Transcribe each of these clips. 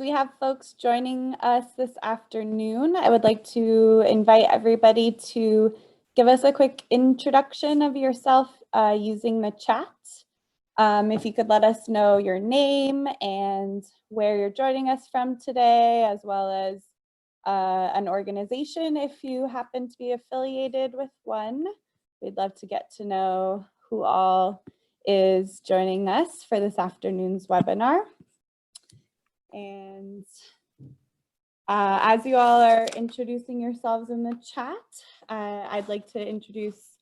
We have folks joining us this afternoon. I would like to invite everybody to give us a quick introduction of yourself using the chat. If you could let us know your name and where you're joining us from today, as well as an organization if you happen to be affiliated with one. We'd love to get to know who all is joining us for this afternoon's webinar. And as you all are introducing yourselves in the chat, I'd like to introduce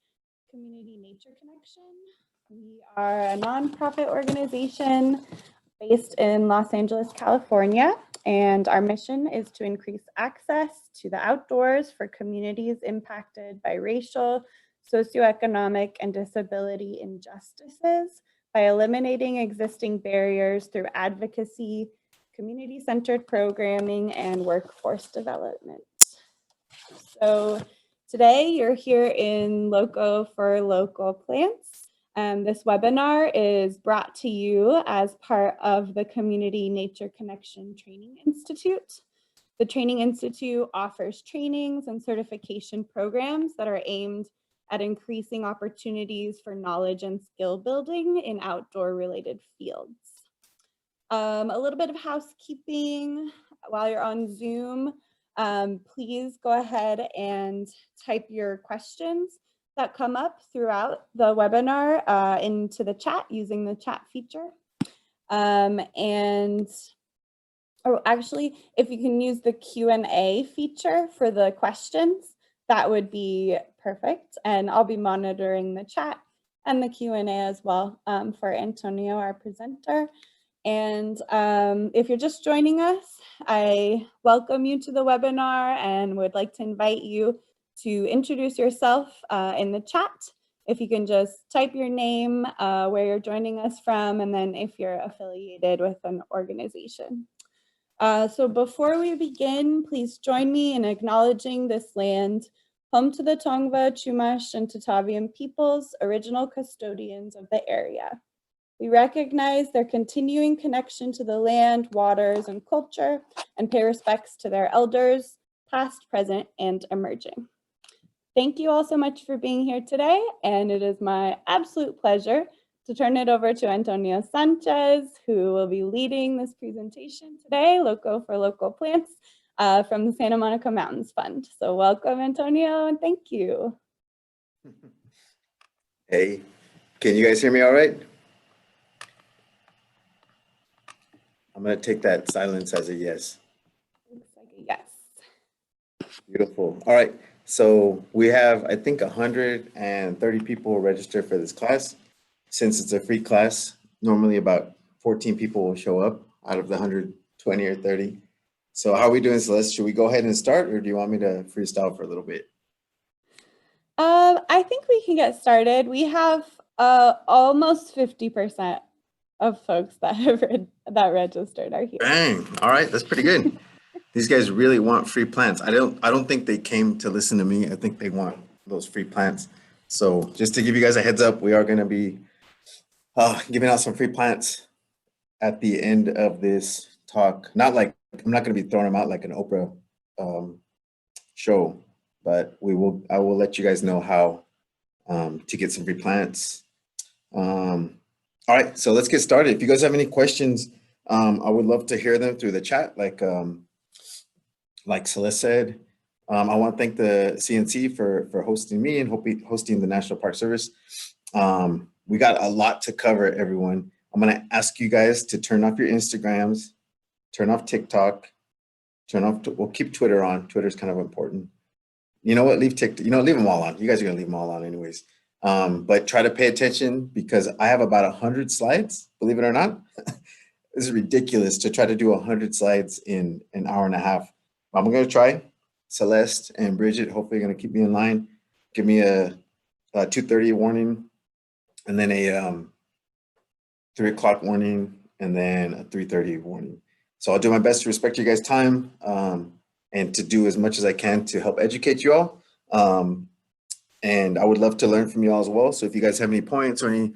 Community Nature Connection. We are a nonprofit organization based in Los Angeles, California, and our mission is to increase access to the outdoors for communities impacted by racial, socioeconomic, and disability injustices by eliminating existing barriers through advocacy, community-centered programming, and workforce development. So today you're here in Loco for local plants. This webinar is brought to you as part of the Community Nature Connection Training Institute. The Training Institute offers trainings and certification programs that are aimed at increasing opportunities for knowledge and skill building in outdoor related fields. A little bit of housekeeping while you're on Zoom. Please go ahead and type your questions that come up throughout the webinar into the chat using the chat feature. Actually, if you can use the Q&A feature for the questions, that would be perfect. And I'll be monitoring the chat and the Q&A as well for Antonio, our presenter. And if you're just joining us, I welcome you to the webinar and would like to invite you to introduce yourself in the chat. If you can just type your name, where you're joining us from, and then if you're affiliated with an organization. So before we begin, please join me in acknowledging this land, home to the Tongva, Chumash, and Tataviam peoples, original custodians of the area. We recognize their continuing connection to the land, waters, and culture, and pay respects to their elders, past, present, and emerging. Thank you all so much for being here today, and it is my absolute pleasure to turn it over to Antonio Sanchez, who will be leading this presentation today, Loco for Local Plants, from the Santa Monica Mountains Fund. So welcome, Antonio, and thank you. Hey, can you guys hear me all right? I'm going to take that silence as a yes. Looks like a yes. Beautiful. All right. So we have, I think, 130 people registered for this class. Since it's a free class, normally about 14 people will show up out of the 120 or 30. So how are we doing, Celeste? Should we go ahead and start, or do you want me to freestyle for a little bit? I think we can get started. We have almost 50% of folks that have registered are here. Dang. All right, that's pretty good. These guys really want free plants. I don't think they came to listen to me. I think they want those free plants. So just to give you guys a heads up, we are going to be giving out some free plants at the end of this talk. Not like, I'm not going to be throwing them out like an Oprah show, but I will let you guys know how to get some free plants. All right, so let's get started. If you guys have any questions, I would love to hear them through the chat. Like Celeste said, I want to thank the CNC for hosting me and hosting the National Park Service. We got a lot to cover, everyone. I'm going to ask you guys to turn off your Instagrams, turn off TikTok, we'll keep Twitter on. Twitter's kind of important. You know what? Leave TikTok. Leave them all on. You guys are going to leave them all on anyways. But try to pay attention because I have about 100 slides, believe it or not. This is ridiculous to try to do 100 slides in an hour and a half. I'm going to try. Celeste and Bridget, hopefully going to keep me in line. Give me a 2:30 warning, and then a 3 o'clock warning, and then a 3:30 warning. So I'll do my best to respect you guys' time and to do as much as I can to help educate you all. And I would love to learn from you all as well. So if you guys have any points or any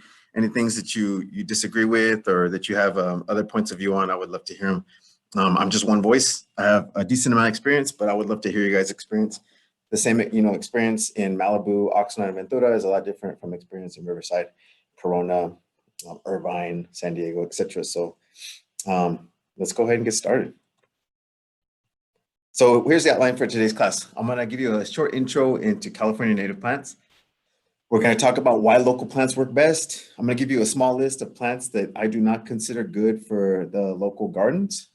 things that you disagree with or that you have other points of view on, I would love to hear them. I'm just one voice. I have a decent amount of experience, but I would love to hear you guys' experience. The same, experience in Malibu, Oxnard, and Ventura is a lot different from experience in Riverside, Corona, Irvine, San Diego, etc. So let's go ahead and get started. So here's the outline for today's class. I'm going to give you a short intro into California native plants. We're going to talk about why local plants work best. I'm going to give you a small list of plants that I do not consider good for the local gardens.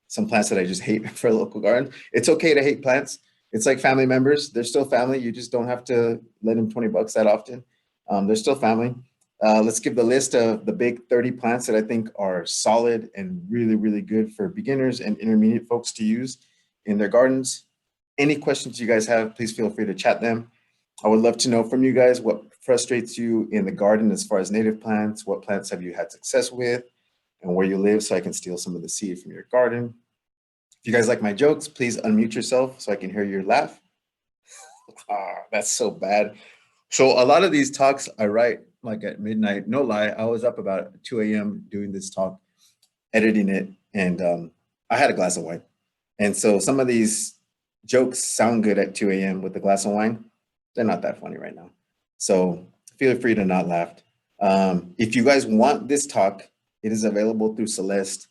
Some plants that I just hate for local gardens. It's okay to hate plants. It's like family members. They're still family. You just don't have to lend them 20 bucks that often. They're still family. Let's give the list of the big 30 plants that I think are solid and really, really good for beginners and intermediate folks to use in their gardens. Any questions you guys have, please feel free to chat them. I would love to know from you guys what frustrates you in the garden as far as native plants, what plants have you had success with, and where you live so I can steal some of the seed from your garden. If you guys like my jokes, please unmute yourself so I can hear your laugh. That's so bad. So a lot of these talks I write like at midnight, no lie, I was up about 2 a.m. doing this talk, editing it, and I had a glass of wine. And so some of these jokes sound good at 2 a.m. with a glass of wine. They're not that funny right now. So feel free to not laugh. If you guys want this talk, it is available through Celeste,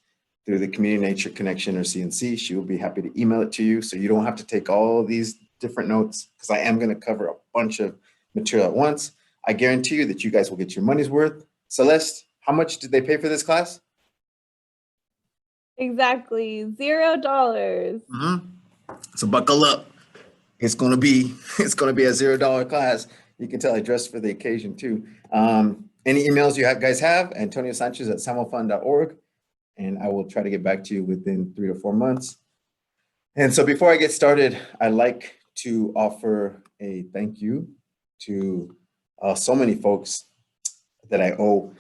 through the Community Nature Connection or CNC. She will be happy to email it to you. So you don't have to take all these different notes because I am going to cover a bunch of material at once. I guarantee you that you guys will get your money's worth. Celeste, how much did they pay for this class? Exactly, $0. So buckle up. It's gonna be a $0 class. You can tell I dressed for the occasion too. Any emails you guys have, Antonio Sanchez at samofund.org, and I will try to get back to you within 3 to 4 months. And so before I get started, I'd like to offer a thank you to so many folks that I owe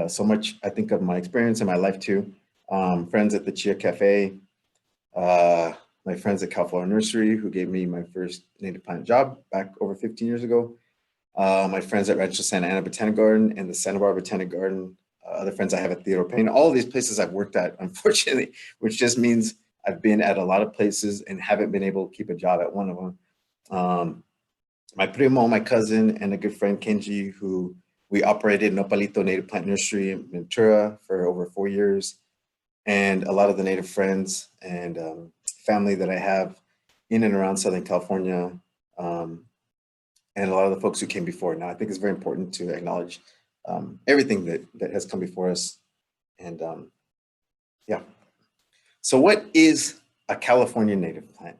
so much. I think of my experience in my life too. Friends at the Chia Cafe, my friends at Cal Flower Nursery who gave me my first native plant job back over 15 years ago. My friends at Rancho Santa Ana Botanic Garden and the Santa Barbara Botanic Garden. Other friends I have at Theodore Payne. All of these places I've worked at, unfortunately, which just means I've been at a lot of places and haven't been able to keep a job at one of them. My primo, my cousin, and a good friend, Kenji, who we operated Nopalito Native Plant Nursery in Ventura for over 4 years. And a lot of the native friends and family that I have in and around Southern California, and a lot of the folks who came before. Now, I think it's very important to acknowledge everything that has come before us. And yeah. So what is a California native plant?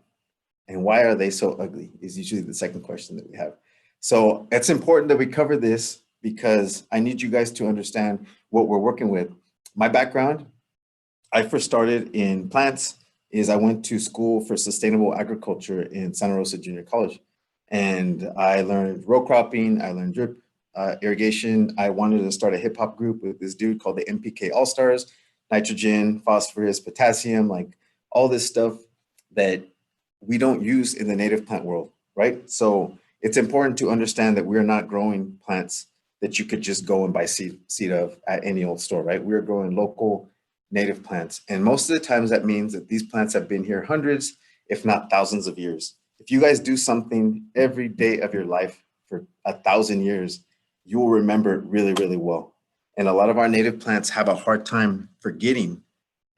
And why are they so ugly is usually the second question that we have. So it's important that we cover this because I need you guys to understand what we're working with. My background, I first started in plants is I went to school for sustainable agriculture in Santa Rosa Junior College. And I learned row cropping, I learned drip irrigation. I wanted to start a hip hop group with this dude called the MPK All-Stars, nitrogen, phosphorus, potassium, like all this stuff that we don't use in the native plant world, right? So it's important to understand that we're not growing plants that you could just go and buy seed of at any old store, right? We're growing local native plants. And most of the times that means that these plants have been here hundreds, if not thousands of years. If you guys do something every day of your life for 1,000 years, you will remember it really, really well. And a lot of our native plants have a hard time forgetting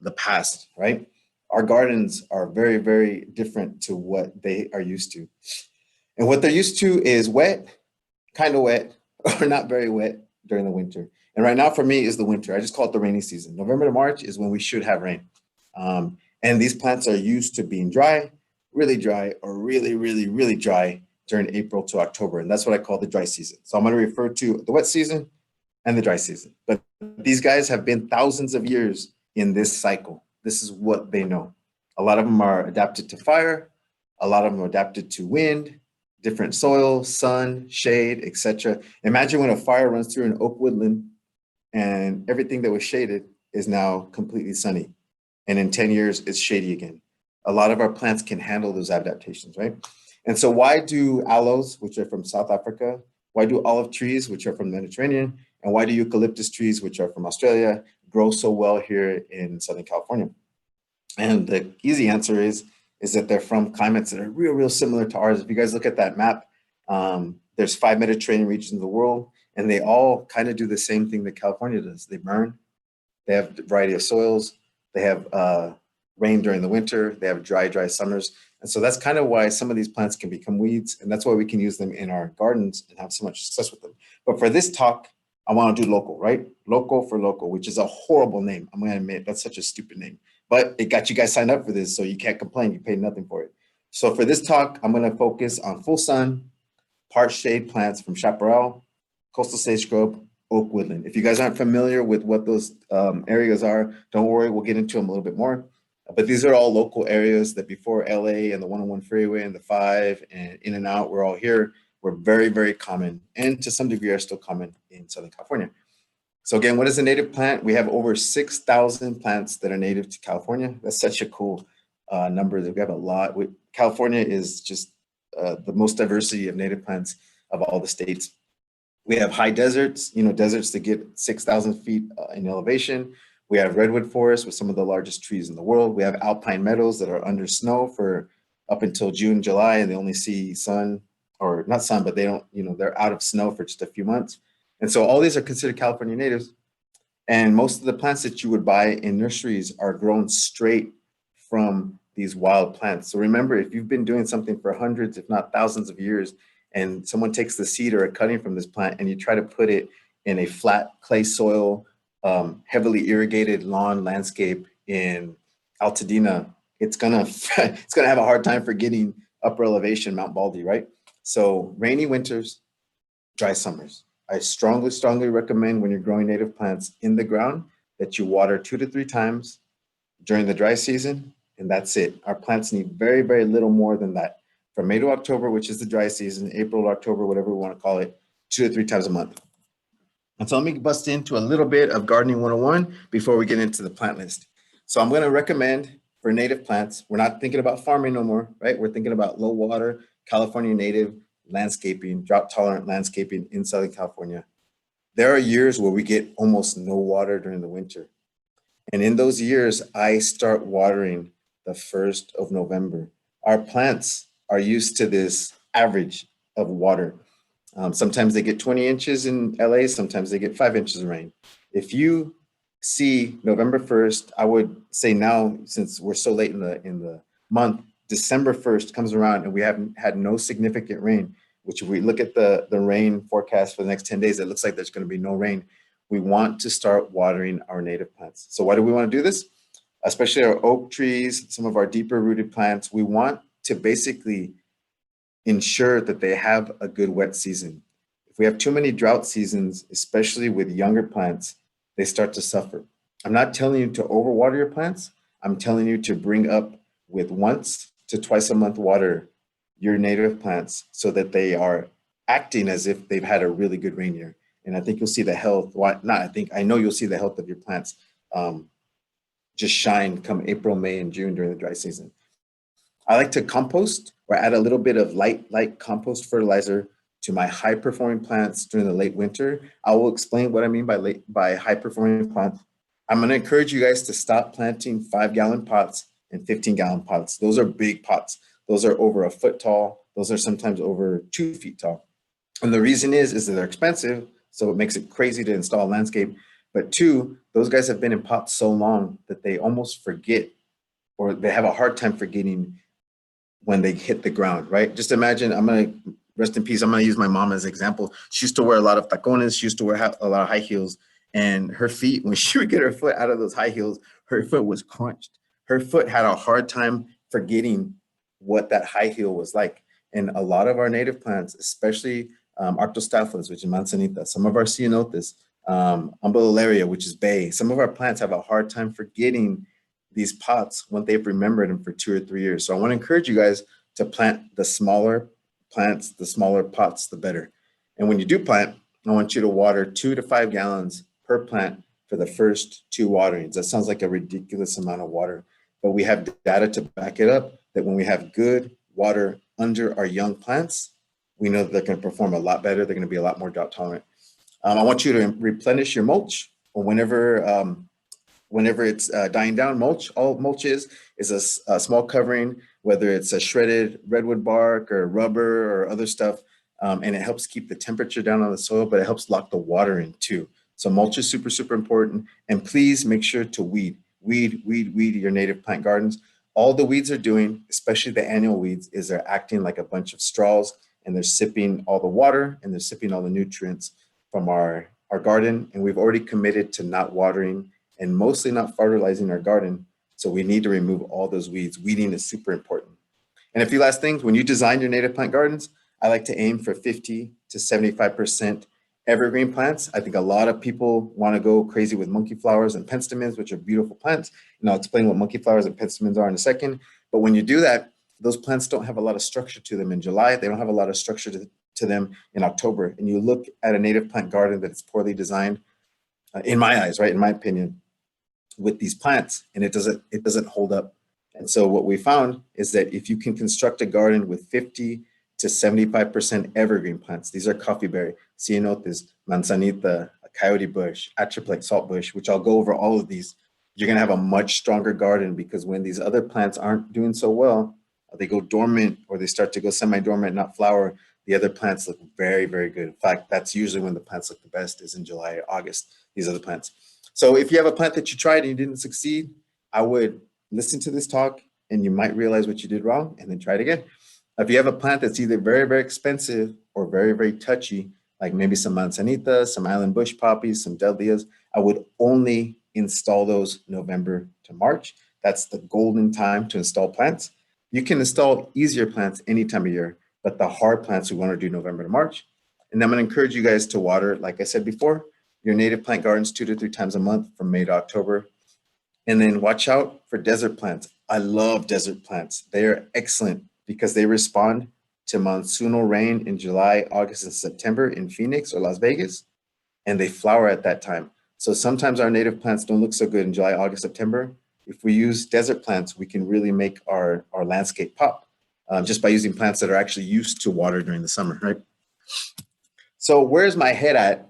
the past, right? Our gardens are very, very different to what they are used to. And what they're used to is wet, kind of wet, or not very wet during the winter. And right now for me is the winter. I just call it the rainy season. November to March is when we should have rain. And these plants are used to being dry, or really, really, really dry during April to October. And that's what I call the dry season. So I'm going to refer to the wet season and the dry season. But these guys have been thousands of years in this cycle. This is what they know. A lot of them are adapted to fire. A lot of them are adapted to wind, different soil, sun, shade, etc. Imagine when a fire runs through an oak woodland and everything that was shaded is now completely sunny. And in 10 years, it's shady again. A lot of our plants can handle those adaptations, right? And so why do aloes, which are from South Africa, why do olive trees, which are from the Mediterranean, and why do eucalyptus trees, which are from Australia, grow so well here in Southern California? And the easy answer is that they're from climates that are real similar to ours. If you guys look at that map, there's 5 Mediterranean regions of the world, and they all kind of do the same thing that California does. They burn, they have a variety of soils, they have rain during the winter, they have dry summers. And so that's kind of why some of these plants can become weeds, and that's why we can use them in our gardens and have so much success with them. But for this talk, I want to do local, right? Loco for local, which is a horrible name. I'm going to admit that's such a stupid name, but it got you guys signed up for this, so you can't complain. You paid nothing for it. So for this talk, I'm going to focus on full sun, part shade plants from chaparral, coastal sage scrub, oak woodland. If you guys aren't familiar with what those areas are, don't worry, we'll get into them a little bit more. But these are all local areas that before LA and the 101 freeway and the 5 and in and out, we're all here. We're very common, and to some degree are still common in Southern California. So again, what is a native plant? We have over 6,000 plants that are native to California. That's such a cool number that we have a lot. California is just the most diversity of native plants of all the states. We have high deserts, deserts that get 6,000 feet in elevation. We have redwood forests with some of the largest trees in the world. We have alpine meadows that are under snow for up until June, July, and they only see sun, or not sun, but they don't, they're out of snow for just a few months. And so all these are considered California natives. And most of the plants that you would buy in nurseries are grown straight from these wild plants. So remember, if you've been doing something for hundreds, if not thousands of years, and someone takes the seed or a cutting from this plant and you try to put it in a flat clay soil, heavily irrigated lawn landscape in Altadena, it's gonna have a hard time for getting upper elevation, Mount Baldy, right? So rainy winters, dry summers. I strongly recommend when you're growing native plants in the ground that you water 2 to 3 times during the dry season, and that's it. Our plants need very little more than that. From May to October, which is the dry season, April to October, whatever we want to call it, 2 to 3 times a month. And so let me bust into a little bit of Gardening 101 before we get into the plant list. So I'm going to recommend for native plants, we're not thinking about farming no more, right? We're thinking about low water, California native landscaping, drought tolerant landscaping in Southern California. There are years where we get almost no water during the winter. And in those years, I start watering the 1st of November. Our plants are used to this average of water. Sometimes they get 20 inches in LA, sometimes they get 5 inches of rain. If you see November 1st, I would say now, since we're so late in the month, December 1st comes around and we haven't had no significant rain, which if we look at the rain forecast for the next 10 days, it looks like there's going to be no rain. We want to start watering our native plants. So why do we want to do this? Especially our oak trees, some of our deeper rooted plants, we want to basically ensure that they have a good wet season. If we have too many drought seasons, especially with younger plants, they start to suffer. I'm not telling you to overwater your plants. I'm telling you to bring up with 1 to 2 a month water your native plants so that they are acting as if they've had a really good rain year. And I think you'll see the health, I know you'll see the health of your plants just shine come April, May, and June during the dry season. I like to compost or add a little bit of light compost fertilizer to my high performing plants during the late winter. I will explain what I mean by high performing plants. I'm going to encourage you guys to stop planting 5-gallon pots and 15-gallon pots. Those are big pots. Those are over 1 foot tall. Those are sometimes over 2 feet tall. And the reason is that they're expensive, so it makes it crazy to install a landscape. But 2, those guys have been in pots so long that they almost forget, or they have a hard time forgetting when they hit the ground, right? Just imagine, I'm going to rest in peace. I'm going to use my mom as an example. She used to wear a lot of tacones. She used to wear a lot of high heels, and her feet, when she would get her foot out of those high heels, her foot was crunched. Her foot had a hard time forgetting what that high heel was like. And a lot of our native plants, especially Arctostaphylos, which is manzanita, some of our ceanothus, umbellularia, which is bay, some of our plants have a hard time forgetting these pots when they've remembered them for 2 or 3 years. So I want to encourage you guys to plant the smaller plants, the smaller pots, the better. And when you do plant, I want you to water 2 to 5 gallons per plant for the first 2 waterings. That sounds like a ridiculous amount of water, but we have data to back it up that when we have good water under our young plants, we know that they're going to perform a lot better. They're going to be a lot more drought tolerant. I want you to replenish your mulch or whenever whenever it's dying down, mulch, all mulch is a small covering, whether it's a shredded redwood bark or rubber or other stuff. And it helps keep the temperature down on the soil, but it helps lock the water in too. So mulch is super, super important. And please make sure to weed your native plant gardens. All the weeds are doing, especially the annual weeds, is they're acting like a bunch of straws, and they're sipping all the water and they're sipping all the nutrients from our garden. And we've already committed to not watering and mostly not fertilizing our garden. So we need to remove all those weeds. Weeding is super important. And a few last things, when you design your native plant gardens, I like to aim for 50 to 75% evergreen plants. I think a lot of people want to go crazy with monkey flowers and penstemons, which are beautiful plants. And I'll explain what monkey flowers and penstemons are in a second. But when you do that, those plants don't have a lot of structure to them in July. They don't have a lot of structure to them in October. And you look at a native plant garden that is poorly designed, in my eyes, right, in my opinion, with these plants, and it doesn't hold up. And so what we found is that if you can construct a garden with 50 to 75% evergreen plants, these are coffeeberry, ceanothus, manzanita, a coyote bush, atriplate saltbush, which I'll go over all of these, you're gonna have a much stronger garden, because when these other plants aren't doing so well, they go dormant or they start to go semi-dormant, not flower, the other plants look very, very good. In fact, that's usually when the plants look the best, is in July or August, these other plants. So if you have a plant that you tried and you didn't succeed, I would listen to this talk and you might realize what you did wrong and then try it again. If you have a plant that's either very, very expensive or very, very touchy, like maybe some manzanita, some island bush poppies, some dahlias, I would only install those November to March. That's the golden time to install plants. You can install easier plants any time of year, but the hard plants we want to do November to March. And I'm going to encourage you guys to water, like I said before, your native plant gardens 2 to 3 times a month from May to October. And then watch out for desert plants. I love desert plants. They are excellent because they respond to monsoonal rain in July, August, and September in Phoenix or Las Vegas, and they flower at that time. So sometimes our native plants don't look so good in July, August, September. If we use desert plants, we can really make our landscape pop just by using plants that are actually used to water during the summer, right? So where's my head at?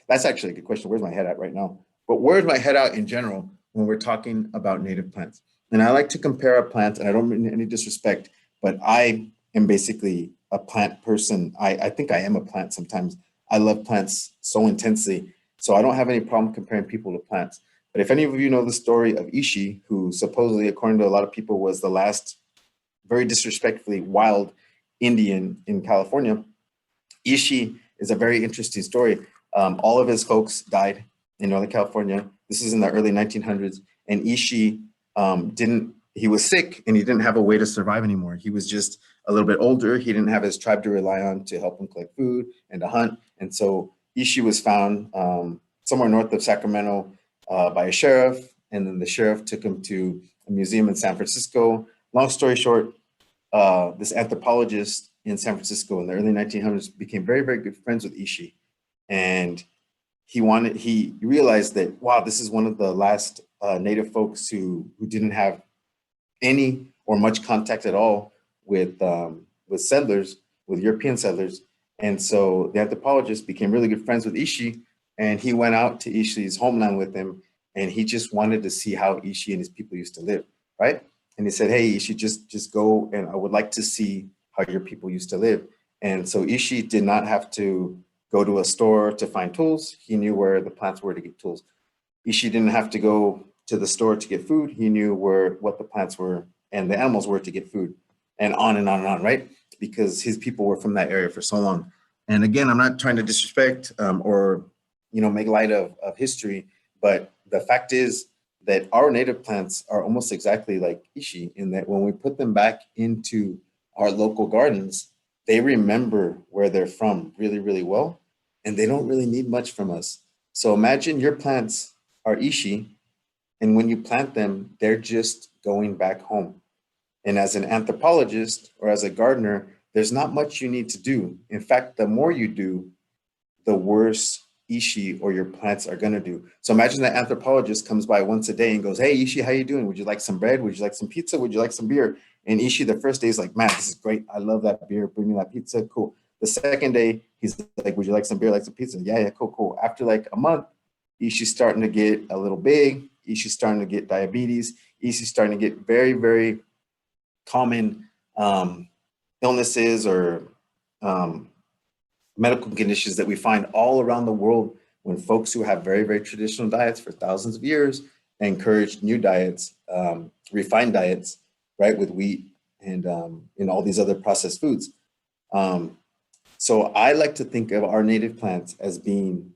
That's actually a good question. Where's my head at right now? But where's my head at in general when we're talking about native plants? And I like to compare our plants, and I don't mean any disrespect, but I am basically a plant person. I think I am a plant sometimes. I love plants so intensely. So I don't have any problem comparing people to plants. But if any of you know the story of Ishi, who supposedly, according to a lot of people, was the last very disrespectfully wild Indian in California, Ishi is a very interesting story. All of his folks died in Northern California. This is in the early 1900s. And Ishi he was sick and he didn't have a way to survive anymore. He was just a little bit older. He didn't have his tribe to rely on to help him collect food and to hunt. And so Ishi was found somewhere north of Sacramento by a sheriff. And then the sheriff took him to a museum in San Francisco. Long story short, this anthropologist in San Francisco in the early 1900s became very, very good friends with Ishi. And he realized that, wow, this is one of the last native folks who didn't have any or much contact at all with settlers, with European settlers. And so the anthropologist became really good friends with Ishi, and he went out to Ishi's homeland with him, and he just wanted to see how Ishi and his people used to live, right? And he said, hey, Ishi, just go, and I would like to see how your people used to live. And so Ishi did not have to go to a store to find tools. He knew where the plants were to get tools. Ishi didn't have to go to the store to get food. He knew what the plants were and the animals were to get food, and on and on and on, right? Because his people were from that area for so long. And again, I'm not trying to disrespect or make light of history, but the fact is that our native plants are almost exactly like Ishi in that when we put them back into our local gardens, they remember where they're from really, really well, and they don't really need much from us. So imagine your plants are Ishi, and when you plant them, they're just going back home. And as an anthropologist or as a gardener, there's not much you need to do. In fact, the more you do, the worse Ishi or your plants are gonna do. So imagine that anthropologist comes by once a day and goes, hey, Ishi, how you doing? Would you like some bread? Would you like some pizza? Would you like some beer? And Ishi, the first day is like, man, this is great. I love that beer. Bring me that pizza. Cool. The second day, he's like, would you like some beer? Like some pizza? Yeah, cool. After like a month, Ishi's starting to get a little big. Ishi's starting to get diabetes. Ishi's starting to get very, very common illnesses or medical conditions that we find all around the world when folks who have very, very traditional diets for thousands of years encourage new diets, refined diets, right, with wheat and all these other processed foods. So I like to think of our native plants as being,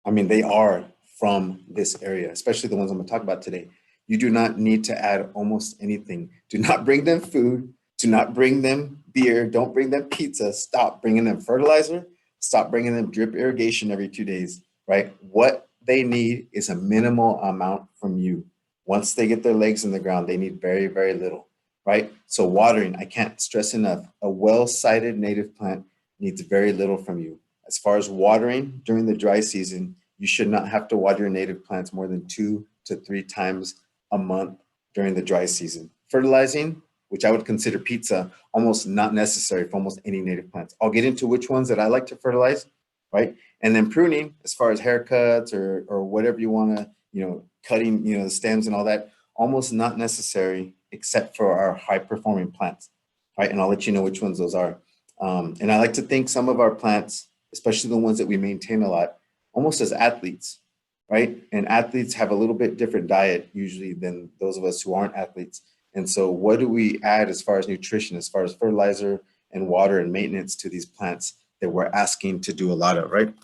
I mean, they are from this area, especially the ones I'm gonna talk about today. You do not need to add almost anything. Do not bring them food. Do not bring them beer. Don't bring them pizza. Stop bringing them fertilizer. Stop bringing them drip irrigation every 2 days, right? What they need is a minimal amount from you. Once they get their legs in the ground, they need very, very little, right? So watering, I can't stress enough, a well-sited native plant needs very little from you. As far as watering during the dry season, you should not have to water your native plants more than 2 to 3 times a month during the dry season. Fertilizing, which I would consider pizza, almost not necessary for almost any native plants. I'll get into which ones that I like to fertilize, right? And then pruning, as far as haircuts or whatever you wanna, cutting, the stems and all that, almost not necessary except for our high performing plants, right? And I'll let you know which ones those are. And I like to think some of our plants, especially the ones that we maintain a lot, almost as athletes, right? And athletes have a little bit different diet usually than those of us who aren't athletes. And so what do we add as far as nutrition, as far as fertilizer and water and maintenance to these plants that we're asking to do a lot of, right?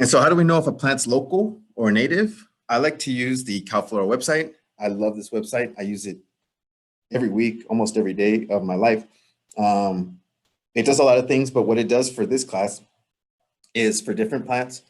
And so how do we know if a plant's local or native? I like to use the CalFlora website. I love this website. I use it every week, almost every day of my life. It does a lot of things, but what it does for this class is for different plants,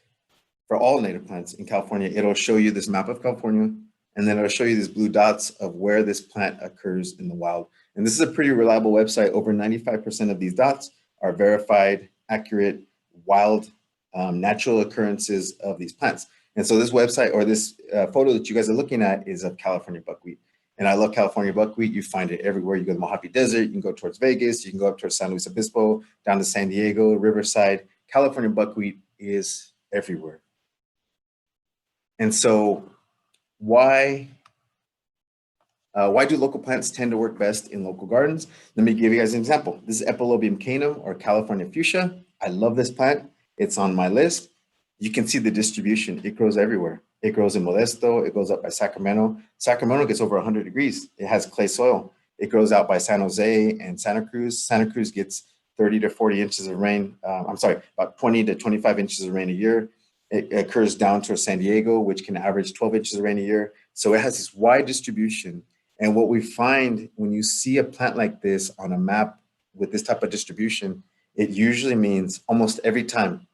for all native plants in California, it'll show you this map of California, and then it'll show you these blue dots of where this plant occurs in the wild. And this is a pretty reliable website. Over 95% of these dots are verified, accurate, wild, natural occurrences of these plants. And so this website or this photo that you guys are looking at is of California buckwheat. And I love California buckwheat. You find it everywhere. You go to the Mojave Desert, you can go towards Vegas, you can go up towards San Luis Obispo, down to San Diego, Riverside. California buckwheat is everywhere. And so why do local plants tend to work best in local gardens? Let me give you guys an example. This is Epilobium canum or California fuchsia. I love this plant. It's on my list. You can see the distribution. It grows everywhere. It grows in Modesto. It goes up by Sacramento. Sacramento gets over 100 degrees. It has clay soil. It grows out by San Jose and Santa Cruz. Santa Cruz gets 30 to 40 inches of rain. About 20 to 25 inches of rain a year. It occurs down to San Diego, which can average 12 inches of rain a year. So it has this wide distribution. And what we find when you see a plant like this on a map with this type of distribution, it usually means almost every time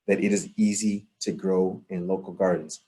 that it is easy to grow in local gardens,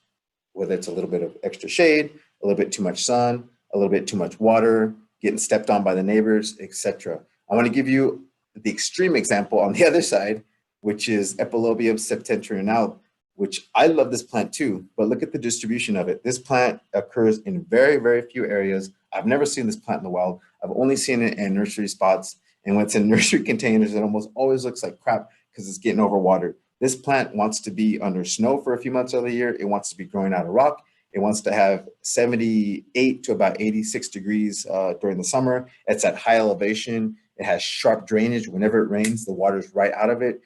whether it's a little bit of extra shade, a little bit too much sun, a little bit too much water, getting stepped on by the neighbors, etc. I want to give you the extreme example on the other side, which is Epilobium septentrionale, which I love this plant too, but look at the distribution of it. This plant occurs in very, very few areas. I've never seen this plant in the wild. I've only seen it in nursery spots. And when it's in nursery containers, it almost always looks like crap because it's getting overwatered. This plant wants to be under snow for a few months of the year. It wants to be growing out of rock. It wants to have 78 to about 86 degrees during the summer. It's at high elevation. It has sharp drainage. Whenever it rains, the water's right out of it.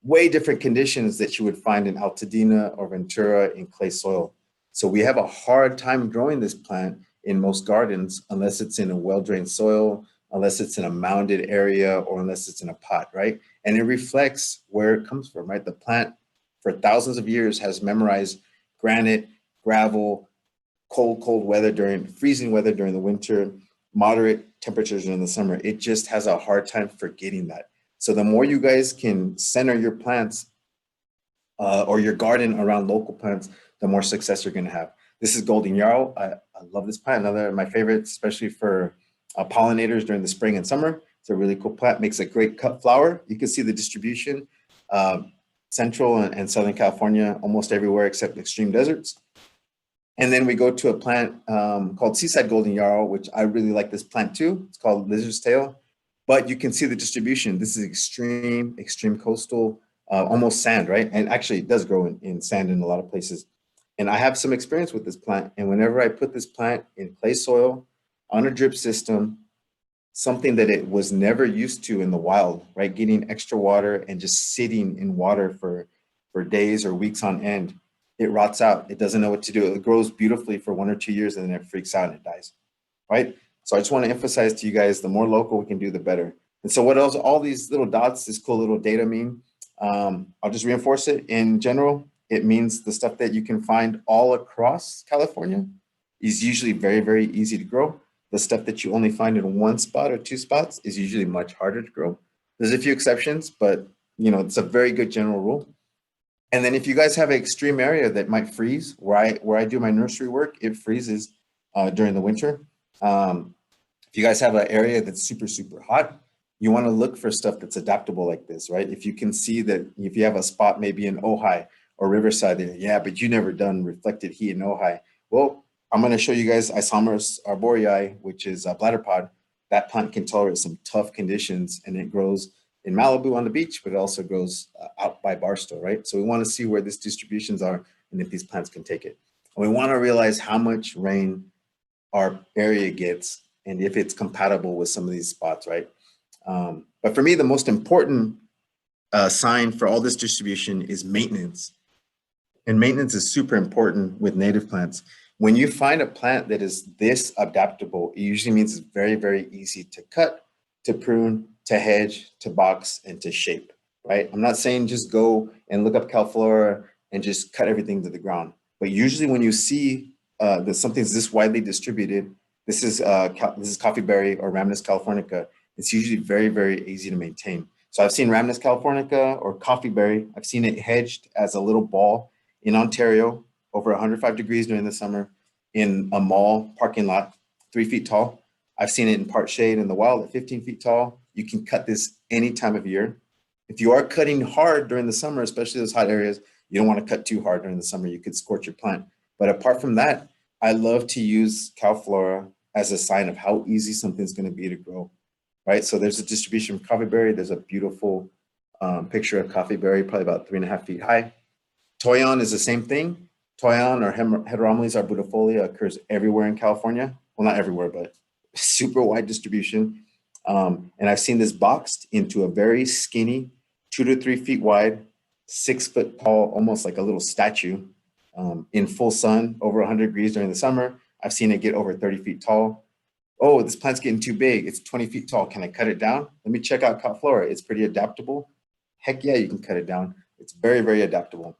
Way different conditions that you would find in Altadena or Ventura in clay soil. So we have a hard time growing this plant in most gardens unless it's in a well-drained soil, unless it's in a mounded area, or unless it's in a pot, right? And it reflects where it comes from, right? The plant for thousands of years has memorized granite, gravel, cold weather freezing weather during the winter, moderate temperatures during the summer. It just has a hard time forgetting that. So the more you guys can center your plants or your garden around local plants, the more success you're gonna have. This is golden yarrow. I love this plant, another of my favorites, especially for pollinators during the spring and summer. It's a really cool plant, makes a great cut flower. You can see the distribution, Central and Southern California, almost everywhere except extreme deserts. And then we go to a plant called seaside golden yarrow, which I really like this plant too. It's called lizard's tail. But you can see the distribution. This is extreme coastal, almost sand, right? And actually it does grow in sand in a lot of places. And I have some experience with this plant. And whenever I put this plant in clay soil on a drip system, something that it was never used to in the wild, right? Getting extra water and just sitting in water for days or weeks on end, it rots out. It doesn't know what to do. It grows beautifully for 1 or 2 years and then it freaks out and it dies, right? So I just want to emphasize to you guys, the more local we can do, the better. And so what else, all these little dots, this cool little data mean, I'll just reinforce it. In general, it means the stuff that you can find all across California is usually very, very easy to grow. The stuff that you only find in 1 spot or 2 spots is usually much harder to grow. There's a few exceptions, but it's a very good general rule. And then if you guys have an extreme area that might freeze, where I do my nursery work, it freezes during the winter. If you guys have an area that's super, super hot, you want to look for stuff that's adaptable like this, right? If you can see that, if you have a spot maybe in Ojai or Riverside, yeah, but you never done reflected heat in Ojai. Well, I'm going to show you guys Isomerus arboreae, which is a bladder pod. That plant can tolerate some tough conditions, and it grows in Malibu on the beach, but it also grows out by Barstow, right? So we want to see where these distributions are and if these plants can take it. And we want to realize how much rain our area gets and if it's compatible with some of these spots, right? But for me, the most important sign for all this distribution is maintenance. And maintenance is super important with native plants. When you find a plant that is this adaptable, it usually means it's very, very easy to cut, to prune, to hedge, to box, and to shape, right? I'm not saying just go and look up Calflora and just cut everything to the ground. But usually when you see that something's this widely distributed, this is COFFEEBERRY or Rhamnus californica, it's usually very, very easy to maintain. So I've seen Rhamnus californica or COFFEEBERRY. I've seen it hedged as a little ball in Ontario over 105 degrees during the summer in a mall parking lot, 3 feet tall. I've seen it in part shade in the wild at 15 feet tall. You can cut this any time of year. If you are cutting hard during the summer, especially those hot areas, you don't want to cut too hard during the summer. You could scorch your plant. But apart from that, I love to use Calflora as a sign of how easy something's going to be to grow, right? So there's a distribution of COFFEEBERRY. There's a beautiful picture of COFFEEBERRY, probably about 3.5 feet high. TOYON is the same thing. TOYON or Heteromeles arbudifolia occurs everywhere in California. Well, not everywhere, but super wide distribution. And I've seen this boxed into a very skinny, 2 to 3 feet wide, 6 foot tall, almost like a little statue in full sun over 100 degrees during the summer. I've seen it get over 30 feet tall. Oh, this plant's getting too big. It's 20 feet tall. Can I cut it down? Let me check out Calflora. It's pretty adaptable. Heck yeah, you can cut it down. It's very, very adaptable.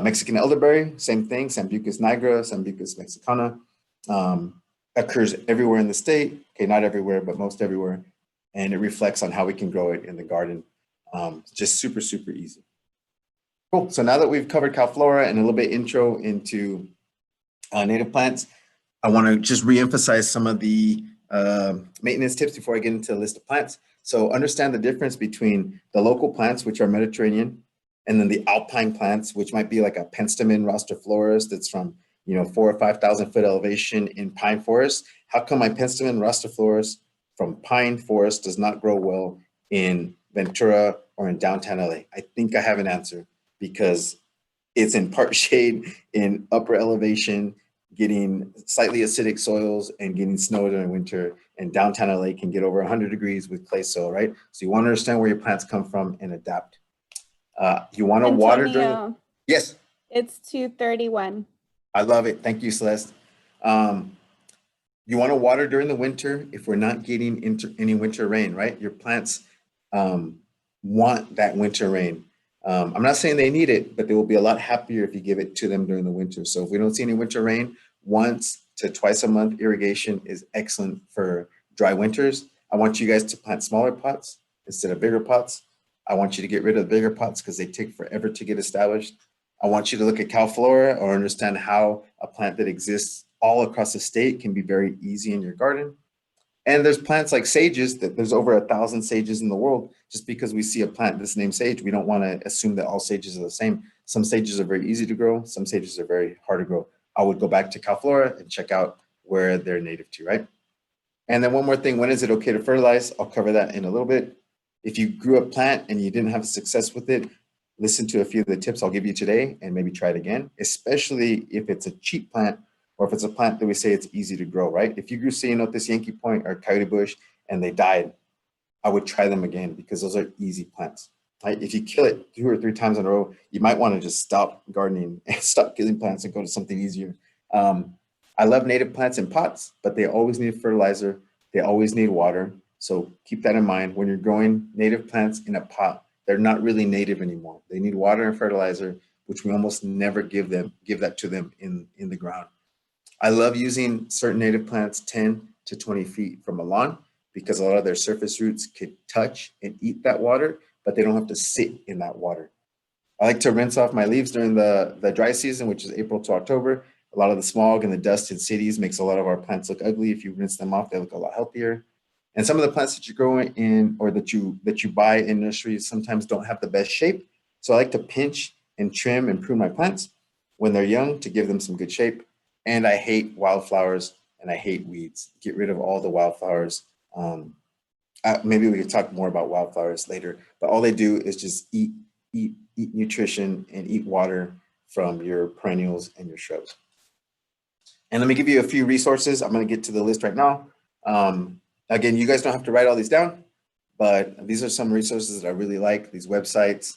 Mexican elderberry, same thing. Sambucus nigra, Sambucus mexicana. Occurs everywhere in the state. Okay, not everywhere, but most everywhere. And it reflects on how we can grow it in the garden. Just super, super easy. Cool. So now that we've covered Calflora and a little bit intro into native plants, I want to just reemphasize some of the maintenance tips before I get into the list of plants. So understand the difference between the local plants, which are Mediterranean, and then the alpine plants, which might be like a Penstemon rostriflorus that's from 4,000 or 5,000 foot elevation in pine forest. How come my Penstemon rostriflorus from pine forest does not grow well in Ventura or in downtown LA? I think I have an answer, because it's in part shade in upper elevation, getting slightly acidic soils and getting snow during winter, and downtown LA can get over 100 degrees with clay soil, right? So you want to understand where your plants come from and adapt. You want to water during. Yes. It's 2:31. I love it. Thank you, Celeste. You want to water during the winter if we're not getting into any winter rain, right? Your plants want that winter rain. I'm not saying they need it, but they will be a lot happier if you give it to them during the winter. So if we don't see any winter rain, 1 to 2 a month irrigation is excellent for dry winters. I want you guys to plant smaller pots instead of bigger pots. I want you to get rid of the bigger pots because they take forever to get established. I want you to look at Calflora or understand how a plant that exists all across the state can be very easy in your garden. And there's plants like sages, that there's over 1,000 sages in the world. Just because we see a plant that's named sage, we don't want to assume that all sages are the same. Some sages are very easy to grow. Some sages are very hard to grow. I would go back to Calflora and check out where they're native to, right? And then one more thing, when is it okay to fertilize? I'll cover that in a little bit. If you grew a plant and you didn't have success with it, listen to a few of the tips I'll give you today and maybe try it again, especially if it's a cheap plant or if it's a plant that we say it's easy to grow, right? If you grew ceanothus Yankee Point or coyote bush and they died, I would try them again because those are easy plants. Right? If you kill it 2 or 3 times in a row, you might want to just stop gardening and stop killing plants and go to something easier. I love native plants in pots, but they always need fertilizer. They always need water. So keep that in mind. When you're growing native plants in a pot, they're not really native anymore. They need water and fertilizer, which we almost never give that to them in the ground. I love using certain native plants 10 to 20 feet from a lawn because a lot of their surface roots could touch and eat that water, but they don't have to sit in that water. I like to rinse off my leaves during the dry season, which is April to October. A lot of the smog and the dust in cities makes a lot of our plants look ugly. If you rinse them off, they look a lot healthier. And some of the plants that you grow in or that you buy in nurseries sometimes don't have the best shape. So I like to pinch and trim and prune my plants when they're young to give them some good shape. And I hate wildflowers and I hate weeds. Get rid of all the wildflowers. Maybe we could talk more about wildflowers later, but all they do is just eat nutrition and eat water from your perennials and your shrubs. And let me give you a few resources. I'm going to get to the list right now. Again, you guys don't have to write all these down, but these are some resources that I really like, these websites,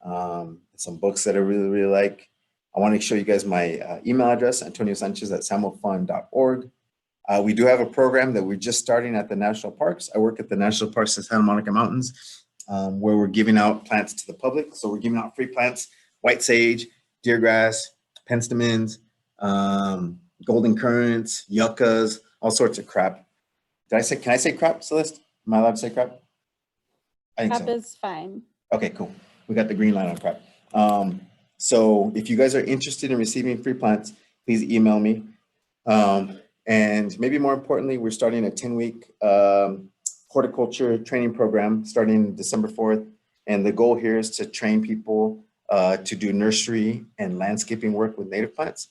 some books that I really, really like. I want to show you guys my email address, antoniosanchez@samuelfund.org. We do have a program that we're just starting at the national parks. I work at the National Parks in Santa Monica Mountains, where we're giving out plants to the public. So we're giving out free plants, white sage, deergrass, penstemons, golden currants, yuccas, all sorts of crap. Can I say crap, Celeste? Am I allowed to say crap? I think Crap so. is fine. Okay, cool. We got the green light on crap. So if you guys are interested in receiving free plants, please email me. And maybe more importantly, we're starting a 10-week horticulture training program starting December 4th. And the goal here is to train people to do nursery and landscaping work with native plants.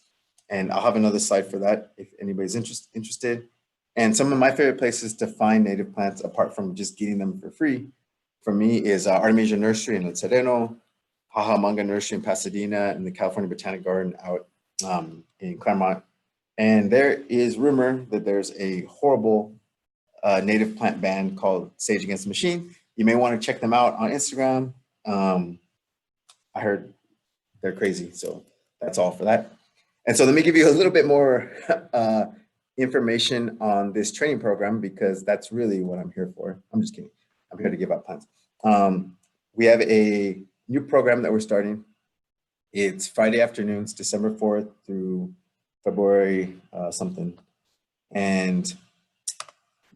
And I'll have another slide for that if anybody's interested. And some of my favorite places to find native plants, apart from just getting them for free, for me is Artemisia Nursery in El Sereno, Haha Manga Nursery in Pasadena, and the California Botanic Garden out in Claremont. And there is rumor that there's a horrible native plant band called Sage Against the Machine. You may want to check them out on Instagram. I heard they're crazy, so that's all for that. And so let me give you a little bit more information on this training program because that's really what I'm here for. I'm just kidding. I'm here to give out plants. We have a new program that we're starting. It's Friday afternoons, December 4th through February something. And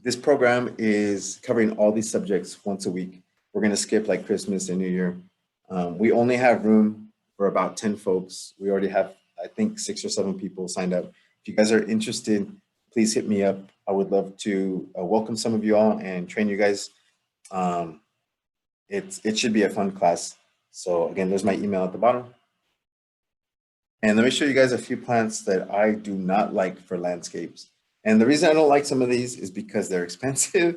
this program is covering all these subjects once a week. We're going to skip like Christmas and New Year. We only have room for about 10 folks. We already have, I think, 6 or 7 people signed up. If you guys are interested, please hit me up. I would love to welcome some of you all and train you guys. It should be a fun class. So again, there's my email at the bottom. And let me show you guys a few plants that I do not like for landscapes. And the reason I don't like some of these is because they're expensive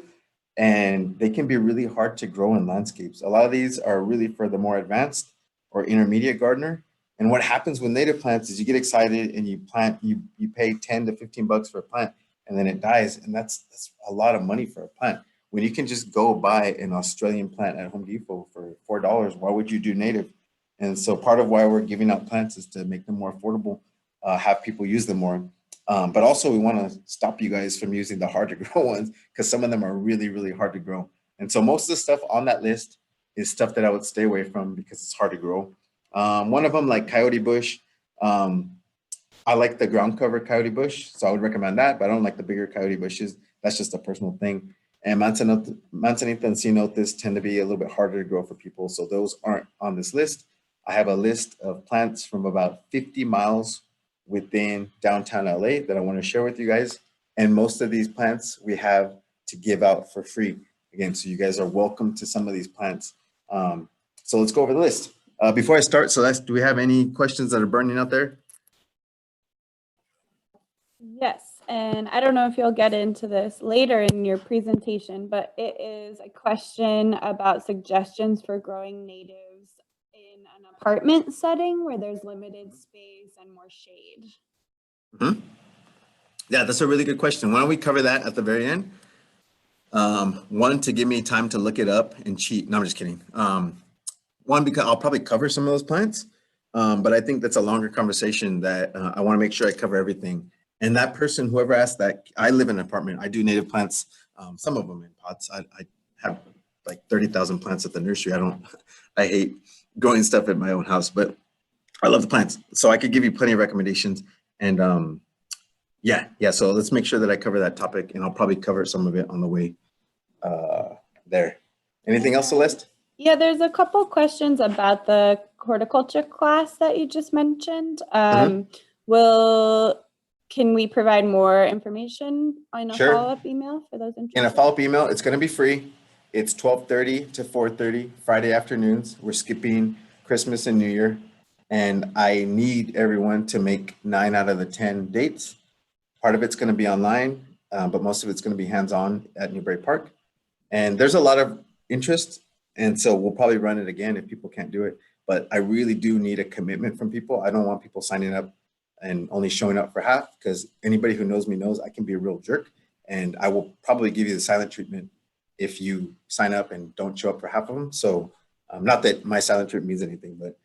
and they can be really hard to grow in landscapes. A lot of these are really for the more advanced or intermediate gardener. And what happens with native plants is you get excited and you plant, you pay 10 to 15 bucks for a plant and then it dies. And that's a lot of money for a plant. When you can just go buy an Australian plant at Home Depot for $4, why would you do native? And so part of why we're giving out plants is to make them more affordable, have people use them more. But also we want to stop you guys from using the hard to grow ones because some of them are really, really hard to grow. And so most of the stuff on that list is stuff that I would stay away from because it's hard to grow. One of them, like coyote bush, I like the ground cover coyote bush, so I would recommend that, but I don't like the bigger coyote bushes. That's just a personal thing. And Manzanita and Ceanothus tend to be a little bit harder to grow for people, so those aren't on this list. I have a list of plants from about 50 miles within downtown LA that I want to share with you guys. And most of these plants we have to give out for free. Again, so you guys are welcome to some of these plants. So let's go over the list. Before I start, Celeste, do we have any questions that are burning out there? Yes, and I don't know if you'll get into this later in your presentation, but it is a question about suggestions for growing natives in an apartment setting where there's limited space and more shade? Mhm. Yeah, that's a really good question. Why don't we cover that at the very end? One, to give me time to look it up and cheat. No, I'm just kidding. One, because I'll probably cover some of those plants, but I think that's a longer conversation that I want to make sure I cover everything. And that person, whoever asked that, I live in an apartment. I do native plants, some of them in pots. I have like 30,000 plants at the nursery. I hate growing stuff at my own house, but I love the plants. So I could give you plenty of recommendations. And yeah. So let's make sure that I cover that topic, and I'll probably cover some of it on the way there. Anything else, Celeste? Yeah, there's a couple questions about the horticulture class that you just mentioned. Can we provide more information in a Sure. follow-up email for those interested? In a follow-up email, it's going to be free. It's 12:30 to 4:30 Friday afternoons. We're skipping Christmas and New Year, and I need everyone to make 9 out of the 10 dates. Part of it's going to be online, but most of it's going to be hands-on at Newberry Park. And there's a lot of interest, and so we'll probably run it again if people can't do it. But I really do need a commitment from people. I don't want people signing up and only showing up for half, because anybody who knows me knows I can be a real jerk, and I will probably give you the silent treatment if you sign up and don't show up for half of them. So not that my silent treatment means anything, but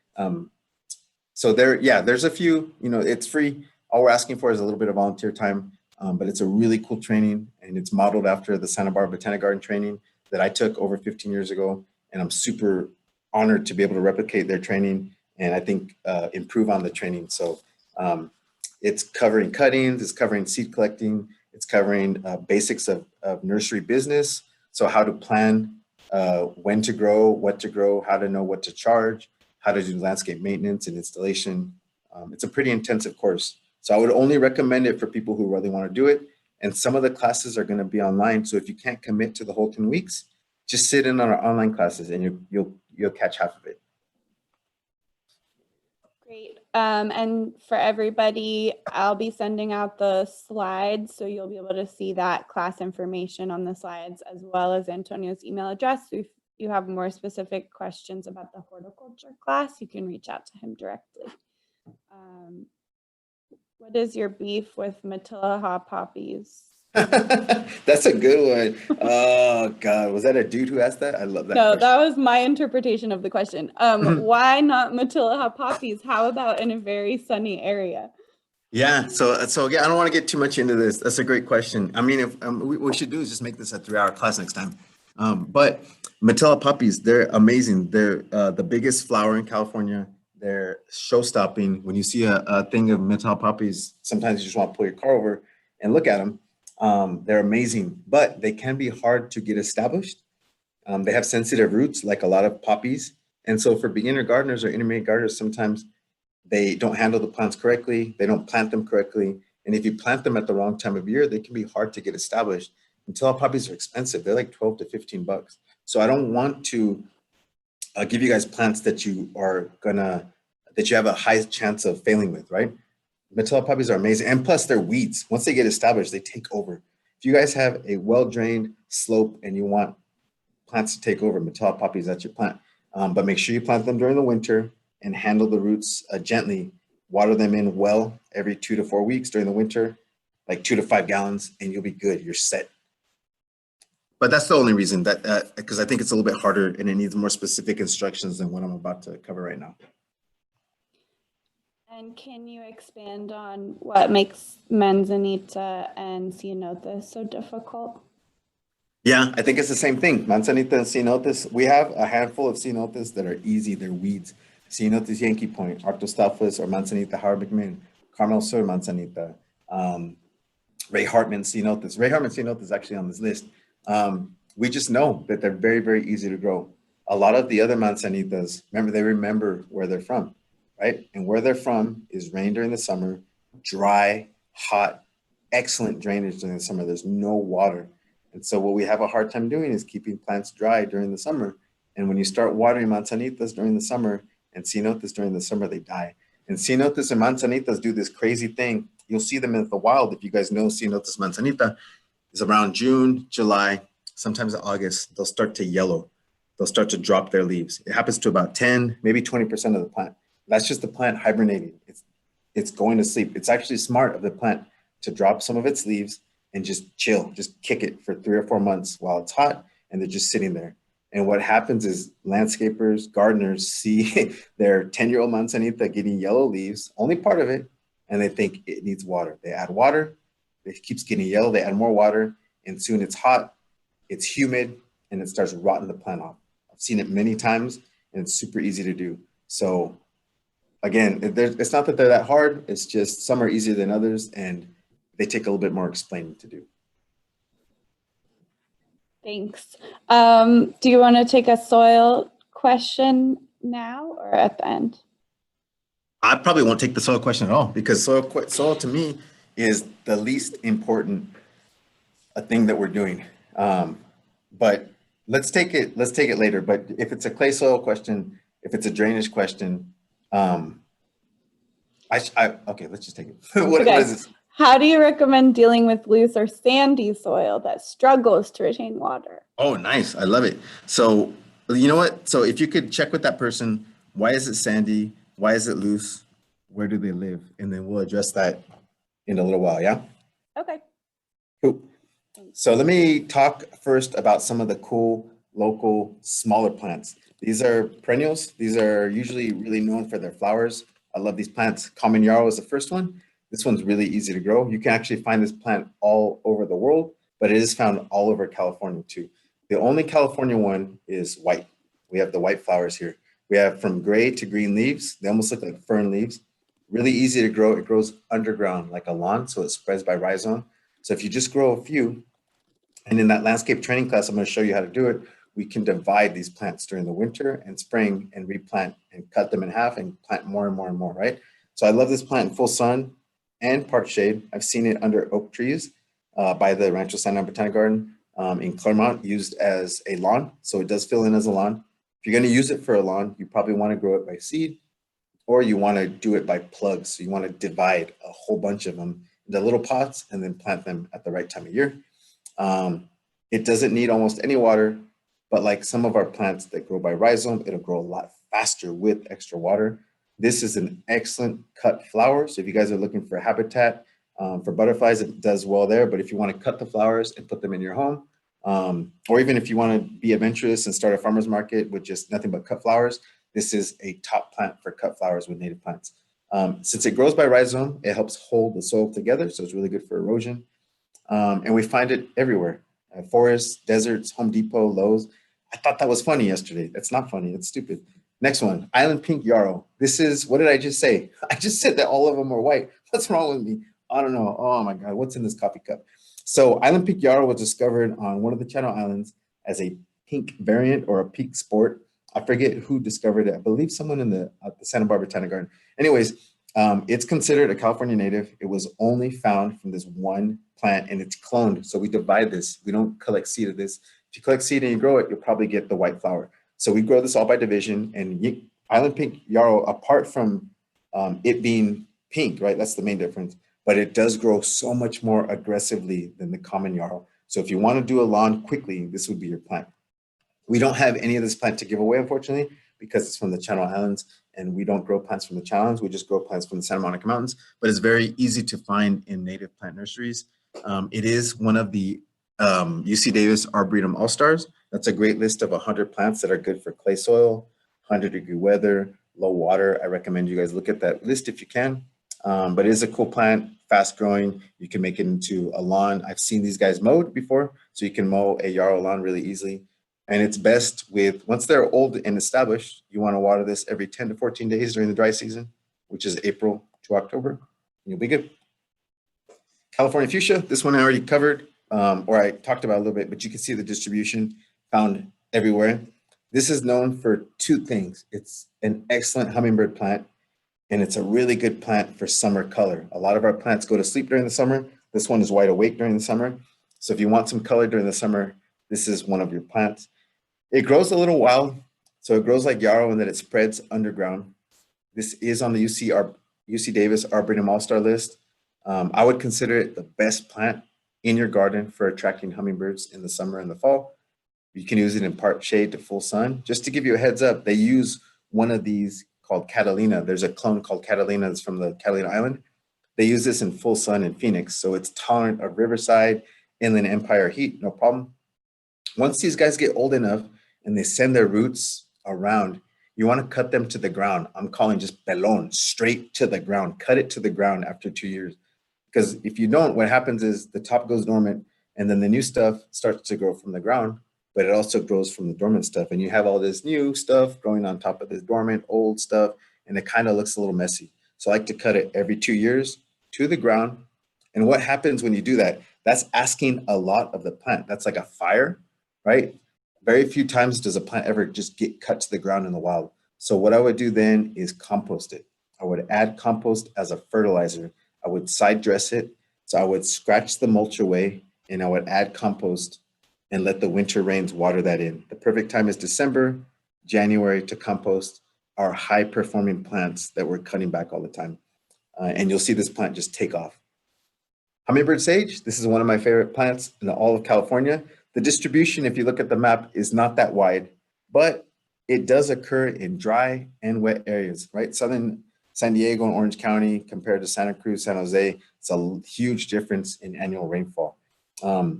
so there's a few, it's free. All we're asking for is a little bit of volunteer time, but it's a really cool training, and it's modeled after the Santa Barbara Botanic Garden training that I took over 15 years ago. And I'm super honored to be able to replicate their training, and I think improve on the training. So it's covering cuttings, it's covering seed collecting, it's covering basics of nursery business. So how to plan, when to grow, what to grow, how to know what to charge, how to do landscape maintenance and installation. It's a pretty intensive course. So I would only recommend it for people who really want to do it. And some of the classes are going to be online. So if you can't commit to the whole 10 weeks, just sit in on our online classes and you'll catch half of it. Great. And for everybody, I'll be sending out the slides, so you'll be able to see that class information on the slides, as well as Antonio's email address. If you have more specific questions about the horticulture class, you can reach out to him directly. What is your beef with Matilaha poppies? That's a good one. Oh God, was that a dude who asked that? I love that. No, question. that was my interpretation of the question. Why not Matilaha poppies? How about in a very sunny area? Yeah, so yeah, I don't want to get too much into this. That's a great question. I mean, if what we should do is just make this a 3-hour class next time. But Matilaha poppies, they're amazing. They're the biggest flower in California. They're show-stopping. When you see a thing of Matilaha poppies, sometimes you just want to pull your car over and look at them. They're amazing, but they can be hard to get established. They have sensitive roots, like a lot of poppies. And so for beginner gardeners or intermediate gardeners, sometimes they don't handle the plants correctly. They don't plant them correctly. And if you plant them at the wrong time of year, they can be hard to get established. Matilaha poppies are expensive. They're like 12 to 15 bucks. So I don't want to give you guys plants that you have a high chance of failing with, right? Matilaha poppies are amazing. And plus they're weeds. Once they get established, they take over. If you guys have a well-drained slope and you want plants to take over, Matilaha poppies, that's your plant. But make sure you plant them during the winter and handle the roots gently. Water them in well every 2 to 4 weeks during the winter, like 2 to 5 gallons, and you'll be good. You're set. But that's the only reason that, because I think it's a little bit harder and it needs more specific instructions than what I'm about to cover right now. And can you expand on what makes manzanita and ceanothus so difficult? Yeah, I think it's the same thing. Manzanita and ceanothus. We have a handful of ceanothus that are easy. They're weeds. Ceanothus Yankee Point, Arctostophilus or Manzanita Howard McMahon, Carmel Sur Manzanita, Ray Hartman ceanothus. Ray Hartman ceanothus is actually on this list. We just know that they're very, very easy to grow. A lot of the other manzanitas, remember where they're from, right? And where they're from is rain during the summer, dry, hot, excellent drainage during the summer. There's no water. And so what we have a hard time doing is keeping plants dry during the summer. And when you start watering manzanitas during the summer and ceanothus during the summer, they die. And ceanothus and manzanitas do this crazy thing. You'll see them in the wild. If you guys know ceanothus manzanita, is around June, July, sometimes August, they'll start to yellow. they'll start to drop their leaves. It happens to about 10, maybe 20% of the plant. That's just the plant hibernating. It's going to sleep. It's actually smart of the plant to drop some of its leaves and just chill, just kick it for 3 or 4 months while it's hot and they're just sitting there. And what happens is landscapers, gardeners see their 10-year-old manzanita getting yellow leaves, only part of it, and they think it needs water. They add water, it keeps getting yellow, they add more water, and soon it's hot, it's humid, and it starts rotting the plant off. I've seen it many times, and it's super easy to do. So again, it's not that they're that hard, it's just some are easier than others, and they take a little bit more explaining to do. Thanks. Do you want to take a soil question now or at the end? I probably won't take the soil question at all because soil to me is the least important thing that we're doing. But let's take it later. But if it's a clay soil question, if it's a drainage question, okay, let's just take it. What is this? How do you recommend dealing with loose or sandy soil that struggles to retain water? Oh, nice. I love it. So you know what? So if you could check with that person, why is it sandy? Why is it loose? Where do they live? And then we'll address that in a little while, yeah? Okay. Cool. So let me talk first about some of the cool, local, smaller plants. These are perennials. These are usually really known for their flowers. I love these plants. Common yarrow is the first one. This one's really easy to grow. You can actually find this plant all over the world, but it is found all over California too. The only California one is white. We have the white flowers here. We have from gray to green leaves. They almost look like fern leaves. Really easy to grow. It grows underground like a lawn, so it spreads by rhizome. So if you just grow a few, and in that landscape training class, I'm going to show you how to do it. We can divide these plants during the winter and spring and replant and cut them in half and plant more and more and more, right? So I love this plant in full sun and part shade. I've seen it under oak trees by the Rancho Santa Botanic Garden in Claremont, used as a lawn. So it does fill in as a lawn. If you're going to use it for a lawn, you probably want to grow it by seed, or you want to do it by plugs. So you want to divide a whole bunch of them into little pots and then plant them at the right time of year. It doesn't need almost any water, but like some of our plants that grow by rhizome, it'll grow a lot faster with extra water. This is an excellent cut flower. So if you guys are looking for habitat for butterflies, it does well there. But if you want to cut the flowers and put them in your home, or even if you want to be adventurous and start a farmer's market with just nothing but cut flowers, this is a top plant for cut flowers with native plants. Since it grows by rhizome, it helps hold the soil together. So it's really good for erosion. And we find it everywhere. Forests, deserts, Home Depot, Lowe's. I thought that was funny yesterday. That's not funny. It's stupid. Next one, Island Pink Yarrow. This is, what did I just say? I just said that all of them are white. What's wrong with me? I don't know. Oh my God, what's in this coffee cup? So Island Pink Yarrow was discovered on one of the Channel Islands as a pink variant or a pink sport. I forget who discovered it. I believe someone in the Santa Barbara Botanic Garden. Anyways, it's considered a California native. It was only found from this one plant and it's cloned. So we divide this. We don't collect seed of this. If you collect seed and you grow it, you'll probably get the white flower. So we grow this all by division, and Island Pink Yarrow, apart from it being pink, right? That's the main difference, but it does grow so much more aggressively than the common yarrow. So if you want to do a lawn quickly, this would be your plant. We don't have any of this plant to give away, unfortunately, because it's from the Channel Islands, and we don't grow plants from the Channel Islands. We just grow plants from the Santa Monica Mountains, but it's very easy to find in native plant nurseries. It is one of the UC Davis Arboretum All-Stars. That's a great list of 100 plants that are good for clay soil, 100-degree weather, low water. I recommend you guys look at that list if you can. But it is a cool plant, fast growing. You can make it into a lawn. I've seen these guys mowed before, so you can mow a yarrow lawn really easily. And it's best with, once they're old and established, you want to water this every 10 to 14 days during the dry season, which is April to October. You'll be good. California fuchsia, this one I already covered, or I talked about a little bit, but you can see the distribution found everywhere. This is known for two things. It's an excellent hummingbird plant, and it's a really good plant for summer color. A lot of our plants go to sleep during the summer. This one is wide awake during the summer. So if you want some color during the summer, this is one of your plants. It grows a little wild. So it grows like yarrow and then it spreads underground. This is on the UC Davis Arboretum All-Star list. I would consider it the best plant in your garden for attracting hummingbirds in the summer and the fall. You can use it in part shade to full sun. Just to give you a heads up, they use one of these called Catalina. There's a clone called Catalina that's from the Catalina Island. They use this in full sun in Phoenix, so it's tolerant of riverside, inland empire heat, no problem. Once these guys get old enough and they send their roots around, you want to cut them to the ground. I'm calling just pelon, straight to the ground. Cut it to the ground after 2 years. Because if you don't, what happens is the top goes dormant and then the new stuff starts to grow from the ground, but it also grows from the dormant stuff. And you have all this new stuff growing on top of this dormant old stuff, and it kind of looks a little messy. So I like to cut it every 2 years to the ground. And what happens when you do that? That's asking a lot of the plant. That's like a fire, right? Very few times does a plant ever just get cut to the ground in the wild. So what I would do then is compost it. I would add compost as a fertilizer. I would side dress it. So I would scratch the mulch away and I would add compost and let the winter rains water that in. The perfect time is December, January to compost our high performing plants that we're cutting back all the time. And you'll see this plant just take off. Hummingbird sage, this is one of my favorite plants in all of California. The distribution, if you look at the map, is not that wide, but it does occur in dry and wet areas, right? Southern San Diego and Orange County compared to Santa Cruz, San Jose, it's a huge difference in annual rainfall.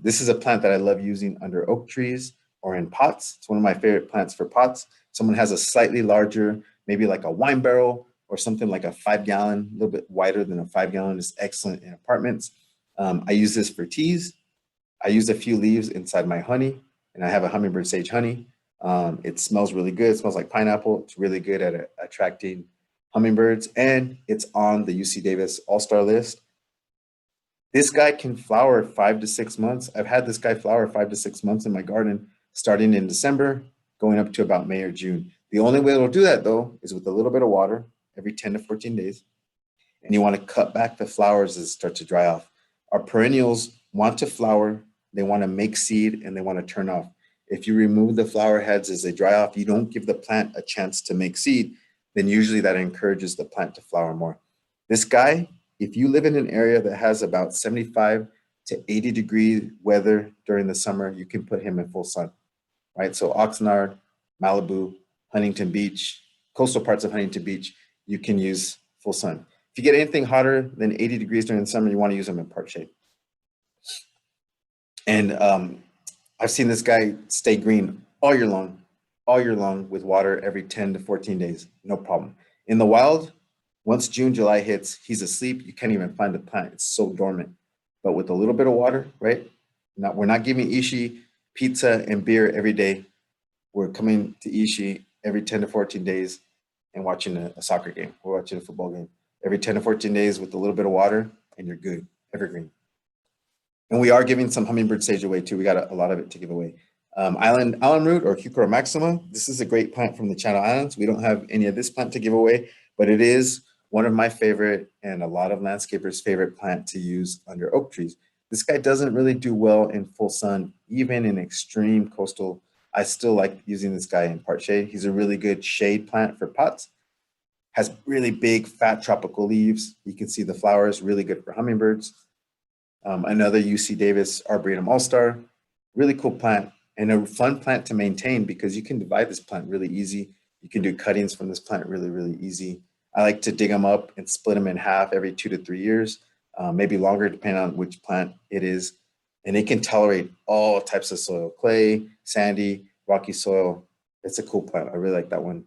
This is a plant that I love using under oak trees or in pots. It's one of my favorite plants for pots. Someone has a slightly larger, maybe like a wine barrel or something like a 5-gallon, a little bit wider than a 5-gallon is excellent in apartments. I use this for teas. I use a few leaves inside my honey, and I have a hummingbird sage honey. It smells really good. It smells like pineapple. It's really good at attracting hummingbirds, and it's on the UC Davis All-Star list. This guy can flower 5 to 6 months. I've had this guy flower 5 to 6 months in my garden, starting in December, going up to about May or June. The only way it'll do that, though, is with a little bit of water every 10 to 14 days. And you want to cut back the flowers as they start to dry off. Our perennials want to flower, they want to make seed, and they want to turn off. If you remove the flower heads as they dry off, you don't give the plant a chance to make seed, then usually that encourages the plant to flower more. This guy, if you live in an area that has about 75 to 80 degree weather during the summer, you can put him in full sun, right? So Oxnard, Malibu, Huntington Beach, coastal parts of Huntington Beach, you can use full sun. If you get anything hotter than 80 degrees during the summer, you want to use them in part shade. And I've seen this guy stay green all year long with water every 10 to 14 days, no problem. In the wild, once June, July hits, he's asleep. You can't even find the plant. It's so dormant. But with a little bit of water, right? We're not giving Ishi pizza and beer every day. We're coming to Ishi every 10 to 14 days and watching a soccer game. We're watching a football game. Every 10 to 14 days with a little bit of water, and you're good, evergreen. And we are giving some hummingbird sage away too. We got a lot of it to give away. Island alum root or Heuchera maxima. This is a great plant from the Channel Islands. We don't have any of this plant to give away, but it is one of my favorite and a lot of landscapers' favorite plant to use under oak trees. This guy doesn't really do well in full sun, even in extreme coastal. I still like using this guy in part shade. He's a really good shade plant for pots. Has really big, fat tropical leaves. You can see the flowers, really good for hummingbirds. Another UC Davis Arboretum All-Star, really cool plant and a fun plant to maintain because you can divide this plant really easy. You can do cuttings from this plant really, really easy. I like to dig them up and split them in half every 2 to 3 years, maybe longer depending on which plant it is. And it can tolerate all types of soil, clay, sandy, rocky soil. It's a cool plant. I really like that one.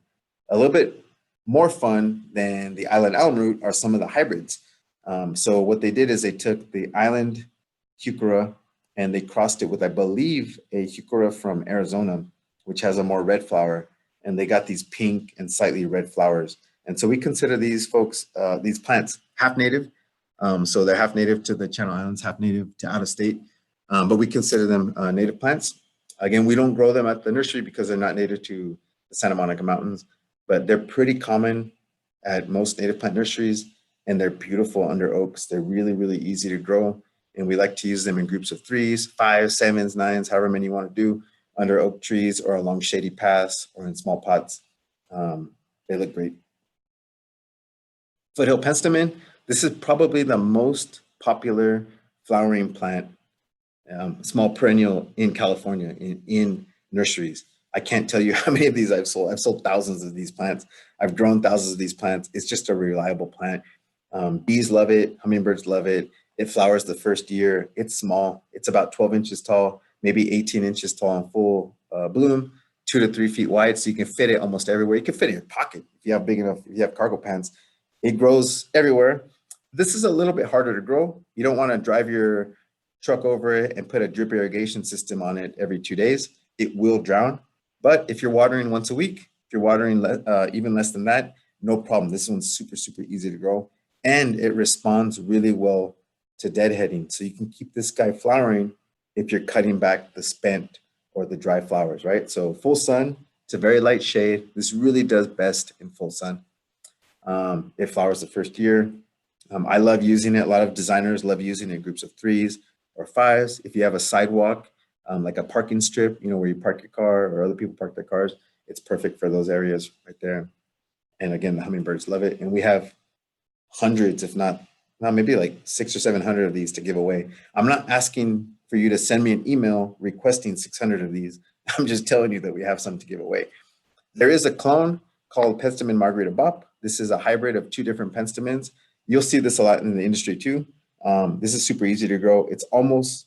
A little bit more fun than the island alum root are some of the hybrids. So what they did is they took the island Heuchera and they crossed it with, I believe, a Heuchera from Arizona, which has a more red flower. And they got these pink and slightly red flowers. And so we consider these folks, these plants half native. So they're half native to the Channel Islands, half native to out of state. But we consider them native plants. Again, we don't grow them at the nursery because they're not native to the Santa Monica Mountains, but they're pretty common at most native plant nurseries, and they're beautiful under oaks. They're really, really easy to grow, and we like to use them in groups of 3s, 5s, 7s, 9s, however many you want to do, under oak trees or along shady paths or in small pots. They look great. Foothill Penstemon, this is probably the most popular flowering plant, small perennial in California, in nurseries. I can't tell you how many of these I've sold. I've sold thousands of these plants. I've grown thousands of these plants. It's just a reliable plant. Bees love it. Hummingbirds love it. It flowers the first year. It's small. It's about 12 inches tall, maybe 18 inches tall in full bloom, 2 to 3 feet wide. So you can fit it almost everywhere. You can fit it in your pocket if you have big enough, if you have cargo pants. It grows everywhere. This is a little bit harder to grow. You don't want to drive your truck over it and put a drip irrigation system on it every 2 days. It will drown. But if you're watering once a week, if you're watering even less than that, no problem. This one's super, super easy to grow. And it responds really well to deadheading. So you can keep this guy flowering if you're cutting back the spent or the dry flowers, right? So full sun to very light shade. This really does best in full sun. It flowers the first year. I love using it. A lot of designers love using it in groups of 3s or 5s. If you have a sidewalk, like a parking strip, you know, where you park your car or other people park their cars, it's perfect for those areas right there. And again, the hummingbirds love it. And we have hundreds, if not maybe like 600 or 700 of these to give away. I'm not asking for you to send me an email requesting 600 of these. I'm just telling you that we have some to give away. There is a clone called Penstemon Margarita BOP. This is a hybrid of 2 different penstemons. You'll see this a lot in the industry too. This is super easy to grow. It's almost,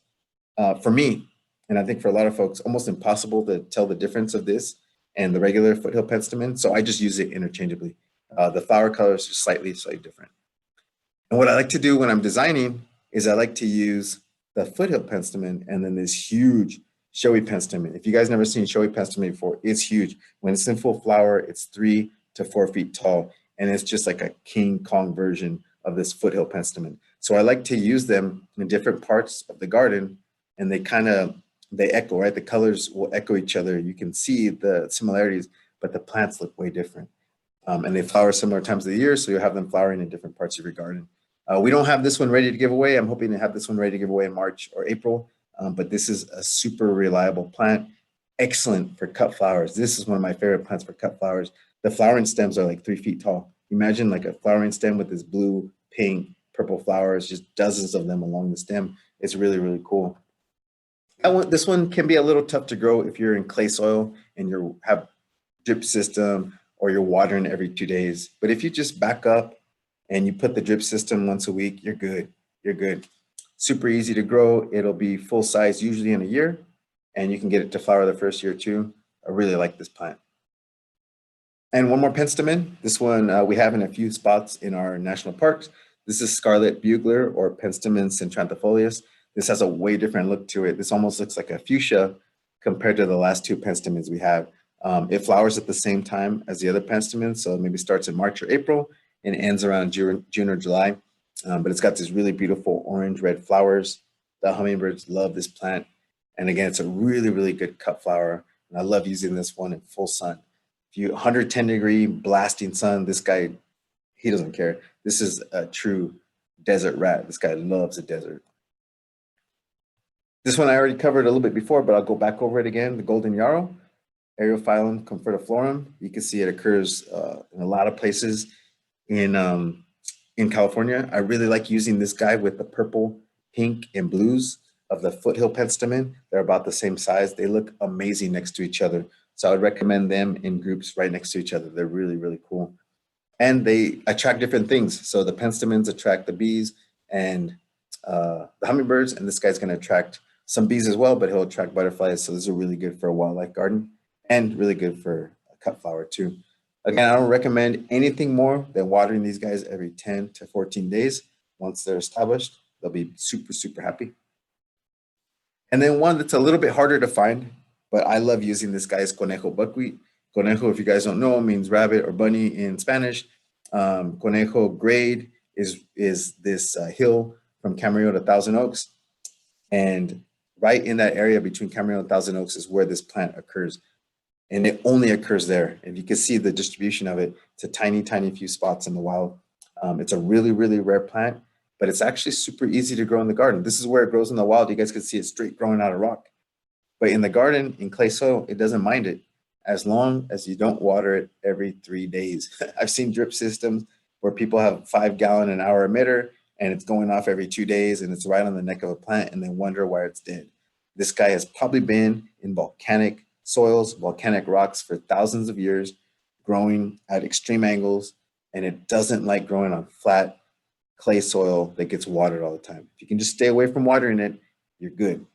for me, and I think for a lot of folks, almost impossible to tell the difference of this and the regular foothill penstemon. So I just use it interchangeably. The flower colors are slightly different. And what I like to do when I'm designing is I like to use the foothill penstemon and then this huge showy penstemon. If you guys never seen showy penstemon before, it's huge. When it's in full flower, it's 3 to 4 feet tall. And it's just like a King Kong version of this foothill penstemon. So I like to use them in different parts of the garden, and they echo, right? The colors will echo each other. You can see the similarities, but the plants look way different. And they flower similar times of the year, so you'll have them flowering in different parts of your garden. We don't have this one ready to give away. I'm hoping to have this one ready to give away in March or April, but this is a super reliable plant, excellent for cut flowers. This is one of my favorite plants for cut flowers. The flowering stems are like 3 feet tall. Imagine like a flowering stem with this blue, pink, purple flowers, just dozens of them along the stem. It's really, really cool. This one can be a little tough to grow if you're in clay soil and you have drip system or you're watering every 2 days. But if you just back up and you put the drip system once a week, you're good. You're good. Super easy to grow. It'll be full size usually in a year, and you can get it to flower the first year too. I really like this plant. And one more penstemon. This one we have in a few spots in our national parks. This is Scarlet Bugler or Penstemon centranthifolius. This has a way different look to it. This almost looks like a fuchsia compared to the last 2 penstemons we have. It flowers at the same time as the other penstemons, so maybe starts in March or April and ends around June or July. But it's got these really beautiful orange-red flowers. The hummingbirds love this plant. And again, it's a really, really good cut flower. And I love using this one in full sun. If you 110-degree blasting sun, this guy, he doesn't care. This is a true desert rat. This guy loves the desert. This one I already covered a little bit before, but I'll go back over it again. The golden yarrow, Aerophyllum comfortiflorum. You can see it occurs in a lot of places in California. I really like using this guy with the purple, pink, and blues of the foothill penstemon. They're about the same size. They look amazing next to each other. So I would recommend them in groups right next to each other. They're really, really cool. And they attract different things. So the penstemons attract the bees and the hummingbirds, and this guy's gonna attract some bees as well, but he'll attract butterflies. So this is really good for a wildlife garden and really good for a cut flower too. Again, I don't recommend anything more than watering these guys every 10 to 14 days. Once they're established, they'll be super, super happy. And then one that's a little bit harder to find, but I love using this guy is Conejo buckwheat. Conejo, if you guys don't know, means rabbit or bunny in Spanish. Conejo grade is this hill from Camarillo to Thousand Oaks. And right in that area between Camarillo and Thousand Oaks is where this plant occurs. And it only occurs there. If you can see the distribution of it, it's a tiny, tiny few spots in the wild. It's a really, really rare plant, but it's actually super easy to grow in the garden. This is where it grows in the wild. You guys can see it straight growing out of rock. But in the garden, in clay soil, it doesn't mind it as long as you don't water it every 3 days. I've seen drip systems where people have 5-gallon an hour emitter and it's going off every 2 days and it's right on the neck of a plant and they wonder why it's dead. This guy has probably been in volcanic soils, volcanic rocks for thousands of years, growing at extreme angles, and it doesn't like growing on flat clay soil that gets watered all the time. If you can just stay away from watering it, you're good.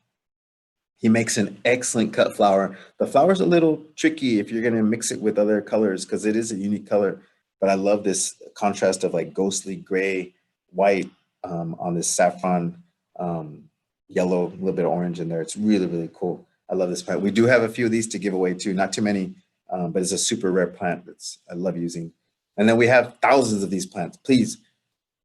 He makes an excellent cut flower. The flower's a little tricky if you're gonna mix it with other colors because it is a unique color, but I love this contrast of like ghostly gray, white on this saffron, yellow, a little bit of orange in there. It's really, really cool. I love this plant. We do have a few of these to give away too, not too many, but it's a super rare plant that's I love using. And then we have thousands of these plants. Please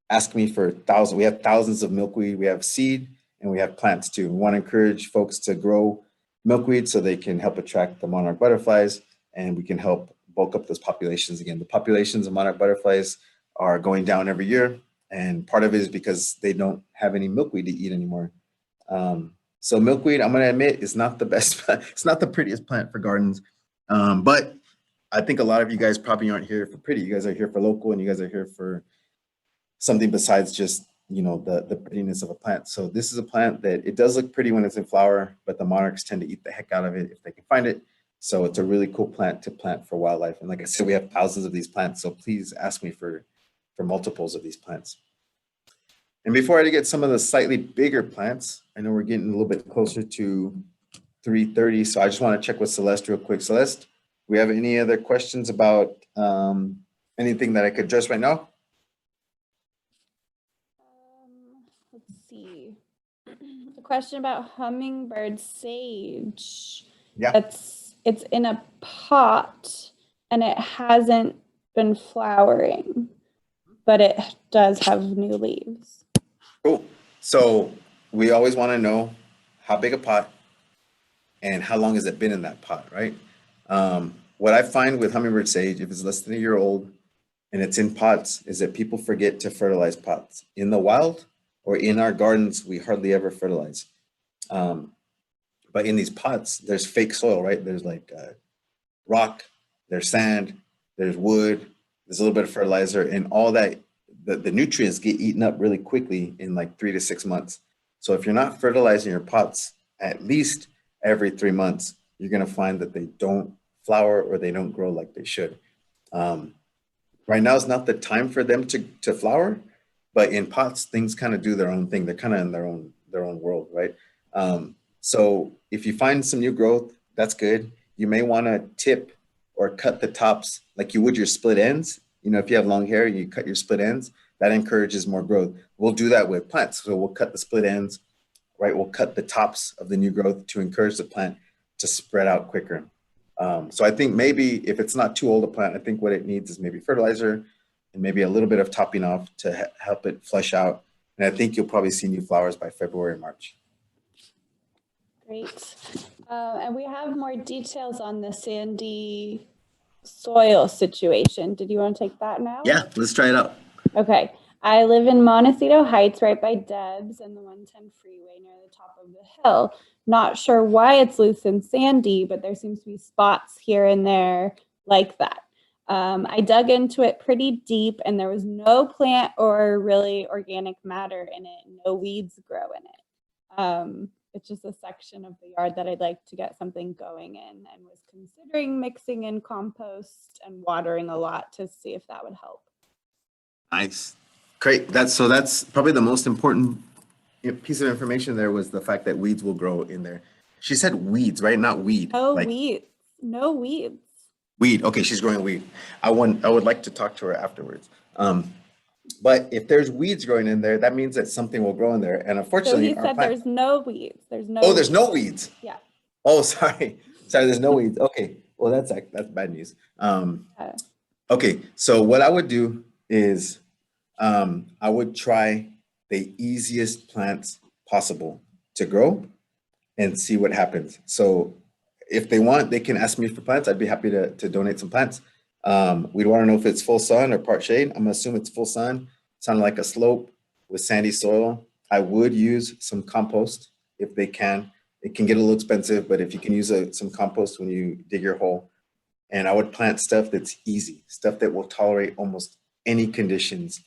ask me for thousands. We have thousands of milkweed. We have seed and we have plants too. We want to encourage folks to grow milkweed so they can help attract the monarch butterflies and we can help bulk up those populations again. The populations of monarch butterflies are going down every year, and part of it is because they don't have any milkweed to eat anymore. So milkweed, I'm going to admit, is not the best. It's not the prettiest plant for gardens, but I think a lot of you guys probably aren't here for pretty. You guys are here for local, and you guys are here for something besides just, you know, the prettiness of a plant. So this is a plant that it does look pretty when it's in flower, but the monarchs tend to eat the heck out of it if they can find it. So it's a really cool plant to plant for wildlife. And like I said, we have thousands of these plants. So please ask me for multiples of these plants. And before I get some of the slightly bigger plants, I know we're getting a little bit closer to 3:30. So I just want to check with Celeste real quick. Celeste, do we have any other questions about anything that I could address right now? Let's see. A question about Hummingbird Sage. Yeah. It's in a pot and it hasn't been flowering, but it does have new leaves. Cool. So we always want to know how big a pot and how long has it been in that pot, right? What I find with Hummingbird Sage, if it's less than a year old and it's in pots, is that people forget to fertilize pots. In the wild or in our gardens, we hardly ever fertilize. But in these pots, there's fake soil, right? There's like rock, there's sand, there's wood, there's a little bit of fertilizer, and all that, the nutrients get eaten up really quickly in like 3 to 6 months. So if you're not fertilizing your pots at least every 3 months, you're gonna find that they don't flower or they don't grow like they should. Right now is not the time for them to flower, but in pots, things kind of do their own thing. They're kind of in their own world, right? So if you find some new growth, that's good. You may want to tip or cut the tops like you would your split ends. You know, if you have long hair, you cut your split ends. That encourages more growth. We'll do that with plants. So we'll cut the split ends, right? We'll cut the tops of the new growth to encourage the plant to spread out quicker. So I think maybe if it's not too old a plant, I think what it needs is maybe fertilizer and maybe a little bit of topping off to help it flush out. And I think you'll probably see new flowers by February or March. Great. And we have more details on the sandy soil situation. Did you want to take that now? Yeah, let's try it out. Okay. I live in Montecito Heights, right by Debs and the 110 freeway near the top of the hill. Not sure why it's loose and sandy, but there seems to be spots here and there like that. I dug into it pretty deep and there was no plant or really organic matter in it. No weeds grow in it. It's just a section of the yard that I'd like to get something going in and was considering mixing in compost and watering a lot to see if that would help. Nice. Great. That's probably the most important piece of information there was the fact that weeds will grow in there. She said weeds, right? Not weed. No weeds. No weeds. Weed. Okay, she's growing weed. I would like to talk to her afterwards. But if there's weeds growing in there, that means that something will grow in there. And unfortunately, so he said there's no weeds. There's no. Oh, there's no weeds. Yeah. Oh, sorry. There's no weeds. Okay. Well, that's bad news. Okay. So what I would do is I would try the easiest plants possible to grow and see what happens. So if they want, they can ask me for plants. I'd be happy to donate some plants. We'd want to know if it's full sun or part shade. I'm gonna assume it's full sun. Sound like a slope with sandy soil. I would use some compost if they can. It can get a little expensive, but if you can use some compost when you dig your hole. And I would plant stuff that's easy, stuff that will tolerate almost any conditions.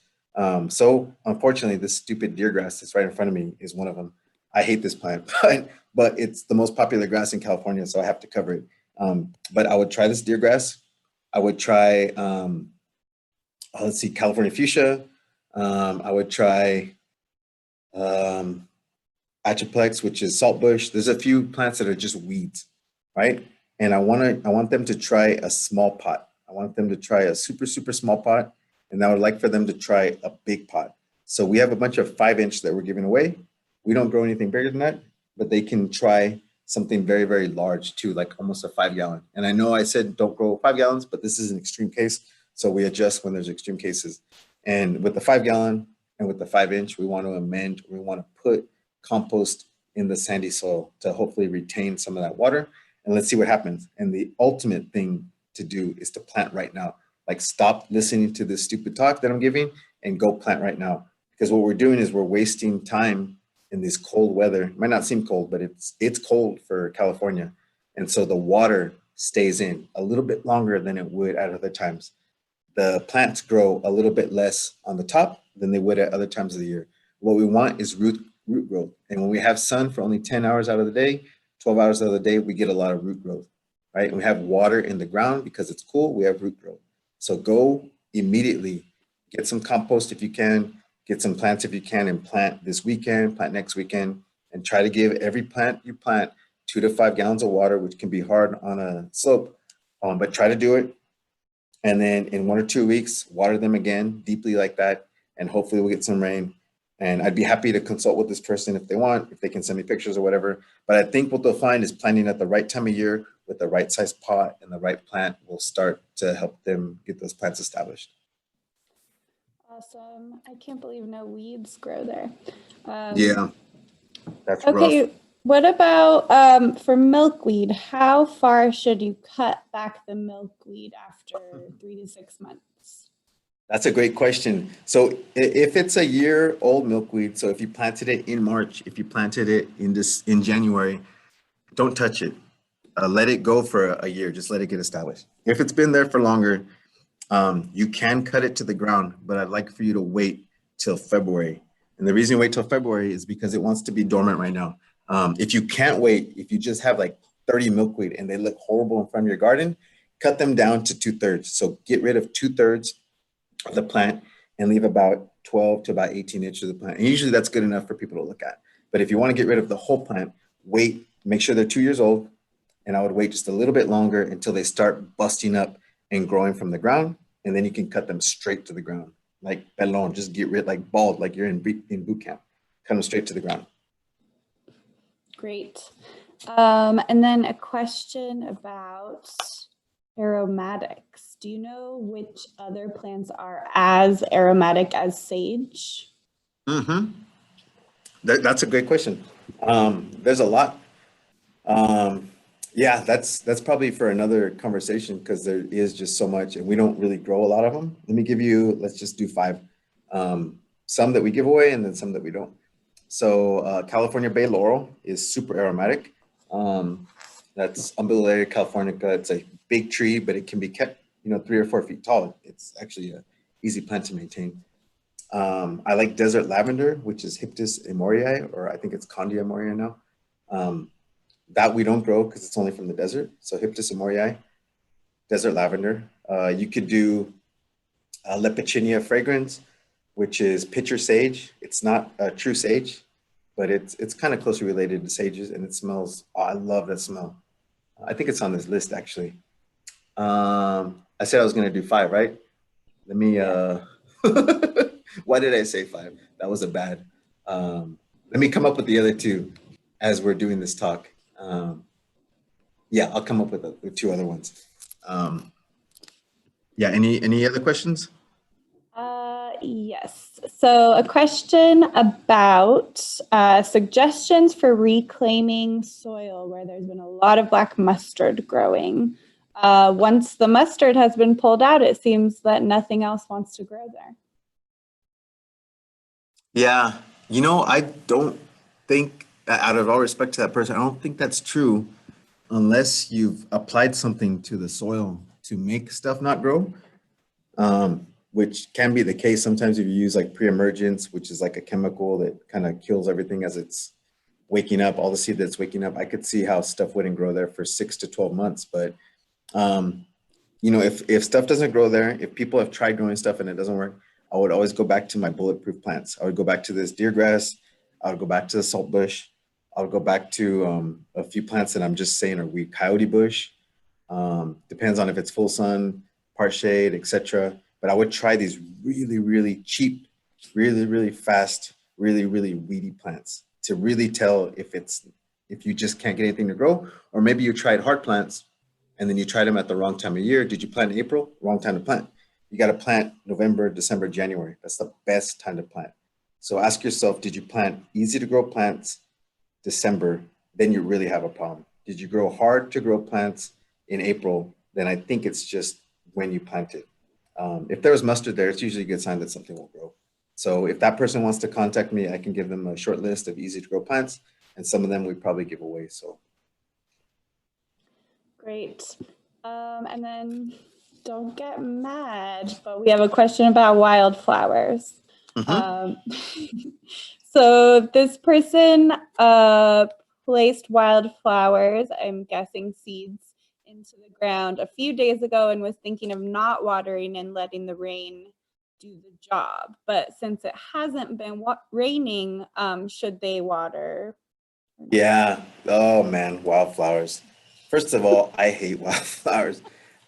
So unfortunately, this stupid deer grass that's right in front of me is one of them. I hate this plant, but it's the most popular grass in California, so I have to cover it. But I would try this deer grass. I would try, let's see, California fuchsia. I would try Achiplex, which is saltbush. There's a few plants that are just weeds, right? And I want them to try a small pot. I want them to try a super, super small pot. And I would like for them to try a big pot. So we have a bunch of 5-inch that we're giving away. We don't grow anything bigger than that, but they can try something very, very large too, like almost a 5-gallon. And I know I said don't grow 5 gallons, but this is an extreme case. So we adjust when there's extreme cases. And with the 5-gallon and with the 5-inch, we want to amend, we want to put compost in the sandy soil to hopefully retain some of that water. And let's see what happens. And the ultimate thing to do is to plant right now. Like, stop listening to this stupid talk that I'm giving and go plant right now. Because what we're doing is we're wasting time in this cold weather. It might not seem cold, but it's cold for California. And so the water stays in a little bit longer than it would at other times. The plants grow a little bit less on the top than they would at other times of the year. What we want is root growth. And when we have sun for only 10 hours out of the day, 12 hours out of the day, we get a lot of root growth, right? And we have water in the ground because it's cool, we have root growth. So go immediately, get some compost if you can, get some plants if you can, and plant this weekend, plant next weekend, and try to give every plant you plant 2 to 5 gallons of water, which can be hard on a slope, but try to do it. And then in 1 or 2 weeks, water them again deeply like that, and hopefully we'll get some rain. And I'd be happy to consult with this person if they want, if they can send me pictures or whatever. But I think what they'll find is planting at the right time of year with the right size pot and the right plant will start to help them get those plants established. Awesome. I can't believe no weeds grow there. Yeah, that's okay. rough. What about for milkweed? How far should you cut back the milkweed after 3 to 6 months? That's a great question. So if it's a year-old milkweed, so if you planted it in March, if you planted it in January, don't touch it. Let it go for a year. Just let it get established. If it's been there for longer, you can cut it to the ground, but I'd like for you to wait till February. And the reason you wait till February is because it wants to be dormant right now. If you can't wait, if you just have like 30 milkweed and they look horrible in front of your garden, cut them down to 2/3. So get rid of 2/3 of the plant and leave about 12 to about 18 inches of the plant. And usually that's good enough for people to look at. But if you want to get rid of the whole plant, wait, make sure they're 2 years old. And I would wait just a little bit longer until they start busting up and growing from the ground. And then you can cut them straight to the ground. Like pelon, just get rid, like bald, like you're in boot camp. Cut them straight to the ground. Great. And then a question about aromatics. Do you know which other plants are as aromatic as sage? Mm-hmm. That's a great question. There's a lot. Yeah, that's probably for another conversation because there is just so much and we don't really grow a lot of them. Let me give you, let's just do 5. Some that we give away and then some that we don't. So California Bay Laurel is super aromatic. That's Umbellularia californica. It's a big tree, but it can be kept, 3 or 4 feet tall. It's actually an easy plant to maintain. I like desert lavender, which is Hyptis emorii, or I think it's Condia emorii now. That we don't grow because it's only from the desert. So Hyptis emorii, desert lavender. You could do Lepicinia fragrans, which is pitcher sage. It's not a true sage, but it's kind of closely related to sages, and it smells. Oh, I love that smell. I think it's on this list actually. I said I was going to do 5, right? Let me. Why did I say 5? That was a bad. Let me come up with the other 2 as we're doing this talk. Yeah, I'll come up with 2 other ones. Yeah, any other questions? Yes. So a question about suggestions for reclaiming soil where there's been a lot of black mustard growing. Once the mustard has been pulled out, it seems that nothing else wants to grow there. Yeah, I don't think, out of all respect to that person, I don't think that's true unless you've applied something to the soil to make stuff not grow, which can be the case sometimes if you use like pre-emergence, which is like a chemical that kind of kills everything as it's waking up, all the seed that's waking up, I could see how stuff wouldn't grow there for 6 to 12 months. But, you know, if stuff doesn't grow there, if people have tried growing stuff and it doesn't work, I would always go back to my bulletproof plants. I would go back to this deer grass. I would go back to the salt bush. I would go back to a few plants that I'm just saying are weak. Coyote bush. Depends on if it's full sun, part shade, etc. But I would try these really, really cheap, really, really fast, really, really weedy plants to really tell if you just can't get anything to grow, or maybe you tried hard plants and then you tried them at the wrong time of year. Did you plant in April? Wrong time to plant. You got to plant November, December, January. That's the best time to plant. So ask yourself, did you plant easy to grow plants December? Then you really have a problem. Did you grow hard to grow plants in April? Then I think it's just when you planted. If there was mustard there, it's usually a good sign that something will grow. So if that person wants to contact me, I can give them a short list of easy to grow plants, and some of them we probably give away. So Great. And then don't get mad, but we have a question about wildflowers. So this person placed wildflowers, I'm guessing seeds, into the ground a few days ago and was thinking of not watering and letting the rain do the job. But since it hasn't been raining, should they water? yeah. Oh man, wildflowers. First of all, I hate wildflowers.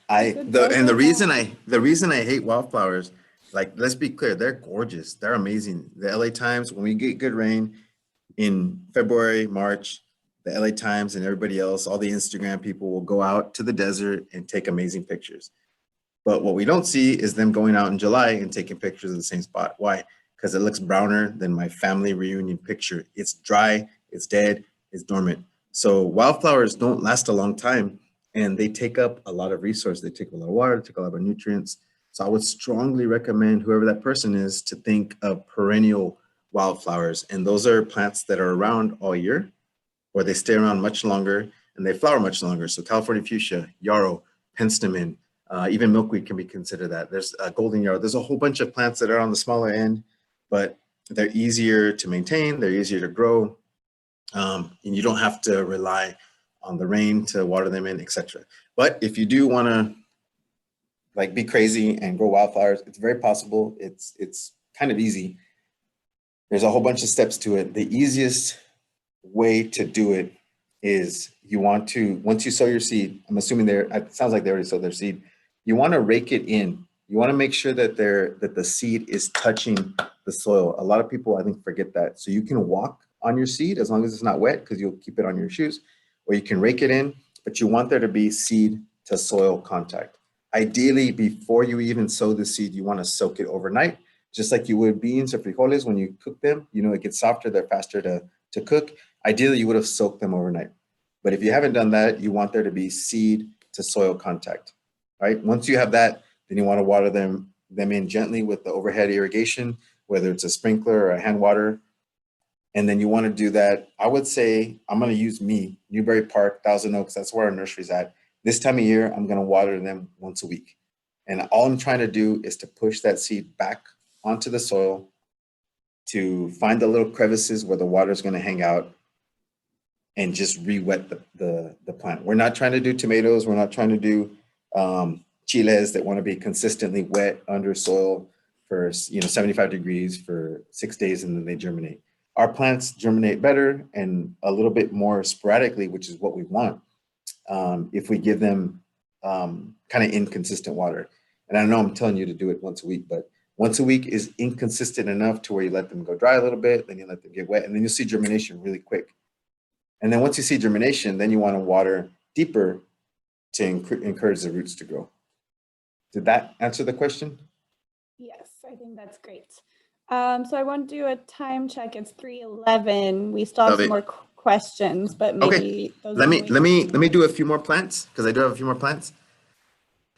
The reason I hate wildflowers, like, let's be clear, they're gorgeous. They're amazing. The LA Times, when we get good rain in February, March, the LA Times and everybody else, all the Instagram people will go out to the desert and take amazing pictures. But what we don't see is them going out in July and taking pictures of the same spot. Why? Because it looks browner than my family reunion picture. It's dry, it's dead, it's dormant. So wildflowers don't last a long time, and they take up a lot of resources. They take a lot of water, they take a lot of nutrients. So I would strongly recommend whoever that person is to think of perennial wildflowers. And those are plants that are around all year, or they stay around much longer and they flower much longer. So California fuchsia, yarrow, penstemon, even milkweed can be considered that. There's golden yarrow. There's a whole bunch of plants that are on the smaller end, but they're easier to maintain. They're easier to grow. And you don't have to rely on the rain to water them in, etc. But if you do want to like be crazy and grow wildflowers, it's very possible. It's kind of easy. There's a whole bunch of steps to it. The easiest way to do it is you want to, once you sow your seed, I'm assuming it sounds like they already sowed their seed. You want to rake it in. You want to make sure that the seed is touching the soil. A lot of people, I think, forget that. So you can walk on your seed as long as it's not wet, because you'll keep it on your shoes, or you can rake it in, but you want there to be seed to soil contact. Ideally, before you even sow the seed, you want to soak it overnight, just like you would beans or frijoles. When you cook them, you know, it gets softer, they're faster to cook. Ideally, you would have soaked them overnight. But if you haven't done that, you want there to be seed to soil contact, right? Once you have that, then you want to water them in gently with the overhead irrigation, whether it's a sprinkler or a hand water. And then you want to do that, I would say, I'm going to use Newberry Park, Thousand Oaks, that's where our nursery's at. This time of year, I'm going to water them once a week. And all I'm trying to do is to push that seed back onto the soil, to find the little crevices where the water is going to hang out, and just re-wet the plant. We're not trying to do tomatoes. We're not trying to do chiles that want to be consistently wet under soil for 75 degrees for 6 days and then they germinate. Our plants germinate better and a little bit more sporadically, which is what we want, if we give them kind of inconsistent water. And I know I'm telling you to do it once a week, but once a week is inconsistent enough to where you let them go dry a little bit, then you let them get wet, and then you'll see germination really quick. And then once you see germination, then you want to water deeper to encourage the roots to grow. Did that answer the question? Yes, I think that's great. So I want to do a time check. It's 3:11. We still have some more questions, but maybe those let me do a few more plants, because I do have a few more plants,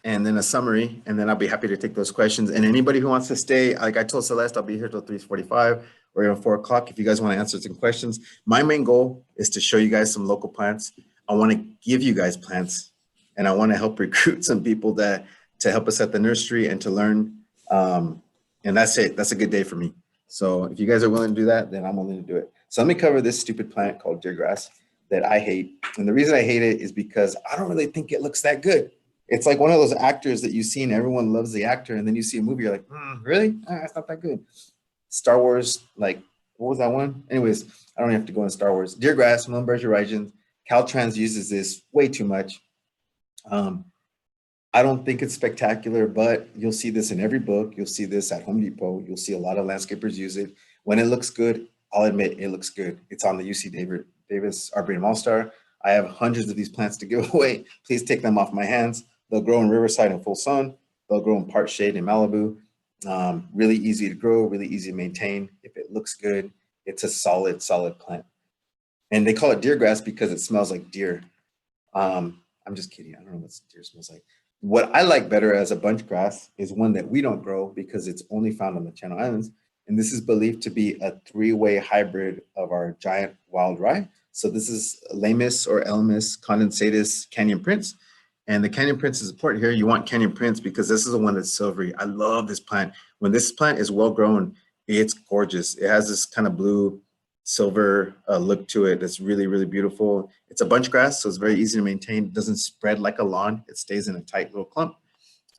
and then a summary, and then I'll be happy to take those questions. And anybody who wants to stay, like I told Celeste, I'll be here till 3:45 or even 4 o'clock if you guys want to answer some questions. My main goal is to show you guys some local plants. I want to give you guys plants, and I want to help recruit some people to help us at the nursery and to learn. And that's it. That's a good day for me. So if you guys are willing to do that, then I'm willing to do it. So let me cover this stupid plant called deer grass that I hate. And the reason I hate it is because I don't really think it looks that good. It's like one of those actors that you've seen, everyone loves the actor, and then you see a movie, you're like, really? It's not that good. Star Wars, like, what was that one? Anyways, I don't have to go into Star Wars. Deer grass, Hummingbird, Caltrans uses this way too much. I don't think it's spectacular, but you'll see this in every book. You'll see this at Home Depot. You'll see a lot of landscapers use it. When it looks good, I'll admit it looks good. It's on the UC Davis Arboretum All-Star. I have hundreds of these plants to give away. Please take them off my hands. They'll grow in Riverside in full sun. They'll grow in part shade in Malibu. Really easy to grow, really easy to maintain. If it looks good, it's a solid plant. And they call it deer grass because it smells like deer. I'm just kidding. I don't know what deer smells like. What I like better as a bunch grass is one that we don't grow because it's only found on the Channel Islands. And this is believed to be a three-way hybrid of our giant wild rye. So this is Lamus or Elamis condensatus Canyon Prince. And the Canyon Prince is important here. You want Canyon Prince because this is the one that's silvery. I love this plant. When this plant is well grown, it's gorgeous. It has this kind of blue silver look to it that's really, really beautiful. It's a bunch grass, so it's very easy to maintain. It doesn't spread like a lawn. It stays in a tight little clump.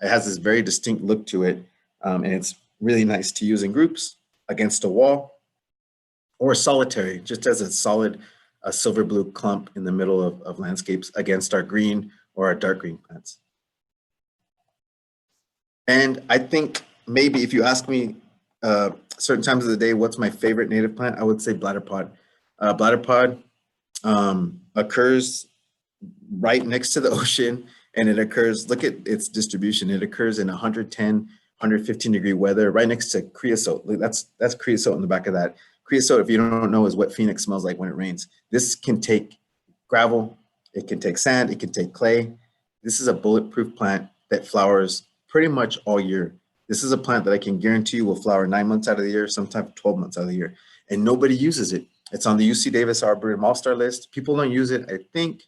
It has this very distinct look to it, and it's really nice to use in groups, against a wall, or solitary, just as a solid silver blue clump in the middle of landscapes against our green or our dark green plants. And I think maybe if you ask me certain times of the day, what's my favorite native plant? I would say bladderpod. Bladderpod occurs right next to the ocean, and it occurs, look at its distribution. It occurs in 110, 115 degree weather, right next to creosote. That's creosote in the back of that. Creosote, if you don't know, is what Phoenix smells like when it rains. This can take gravel, it can take sand, it can take clay. This is a bulletproof plant that flowers pretty much all year. This is a plant that I can guarantee you will flower 9 months out of the year, sometimes 12 months out of the year, and nobody uses it. It's on the UC Davis Arboretum All-Star list. People don't use it, I think,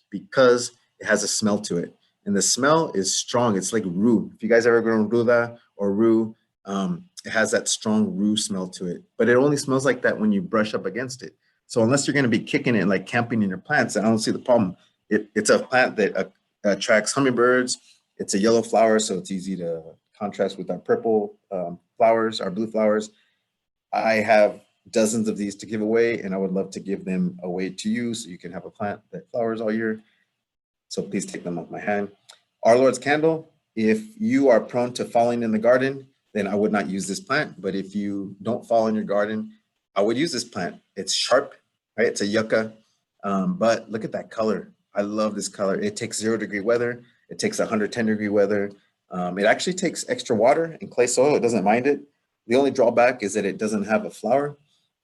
because it has a smell to it. And the smell is strong. It's like rue. If you guys ever grown ruda or rue, it has that strong rue smell to it. But it only smells like that when you brush up against it. So unless you're going to be kicking it like camping in your plants, I don't see the problem. It's a plant that attracts hummingbirds. It's a yellow flower, so it's easy to contrast with our purple flowers, our blue flowers. I have dozens of these to give away, and I would love to give them away to you so you can have a plant that flowers all year. So please take them off my hand. Our Lord's Candle, if you are prone to falling in the garden, then I would not use this plant. But if you don't fall in your garden, I would use this plant. It's sharp, right? It's a yucca, but look at that color. I love this color. It takes 0 degree weather. It takes 110 degree weather. It actually takes extra water and clay soil. It doesn't mind it. The only drawback is that it doesn't have a flower.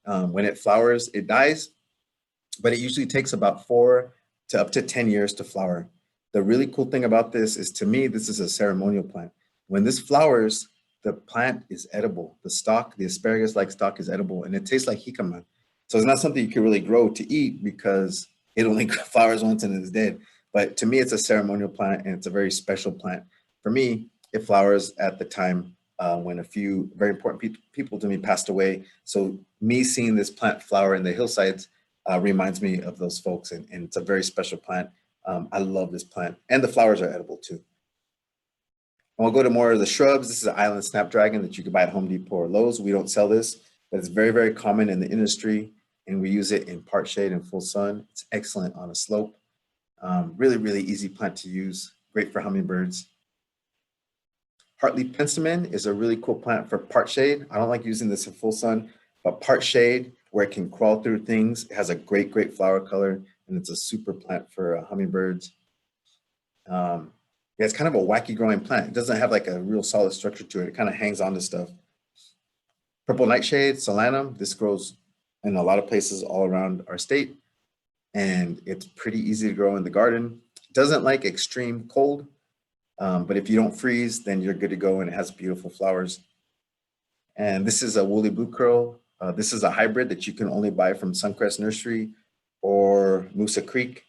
When it flowers, it dies, but it usually takes about 4 to up to 10 years to flower. The really cool thing about this is, to me, this is a ceremonial plant. When this flowers, the plant is edible. The stalk, the asparagus-like stalk is edible, and it tastes like jicama. So it's not something you can really grow to eat because it only flowers once and it's dead. But to me, it's a ceremonial plant, and it's a very special plant. For me, it flowers at the time when a few very important people to me passed away. So me seeing this plant flower in the hillsides reminds me of those folks, and it's a very special plant. I love this plant, and the flowers are edible too. And we'll go to more of the shrubs. This is an island snapdragon that you can buy at Home Depot or Lowe's. We don't sell this, but it's very, very common in the industry, and we use it in part shade and full sun. It's excellent on a slope. Really, really easy plant to use. Great for hummingbirds. Heartleaf penstemon is a really cool plant for part shade. I don't like using this in full sun, but part shade, where it can crawl through things. It has a great, great flower color, and it's a super plant for hummingbirds. Yeah, it's kind of a wacky growing plant. It doesn't have like a real solid structure to it. It kind of hangs on to stuff. Purple nightshade, solanum. This grows in a lot of places all around our state, and it's pretty easy to grow in the garden. It doesn't like extreme cold, but if you don't freeze, then you're good to go, and it has beautiful flowers. And this is a woolly blue curl. This is a hybrid that you can only buy from Suncrest Nursery or Moosa Creek.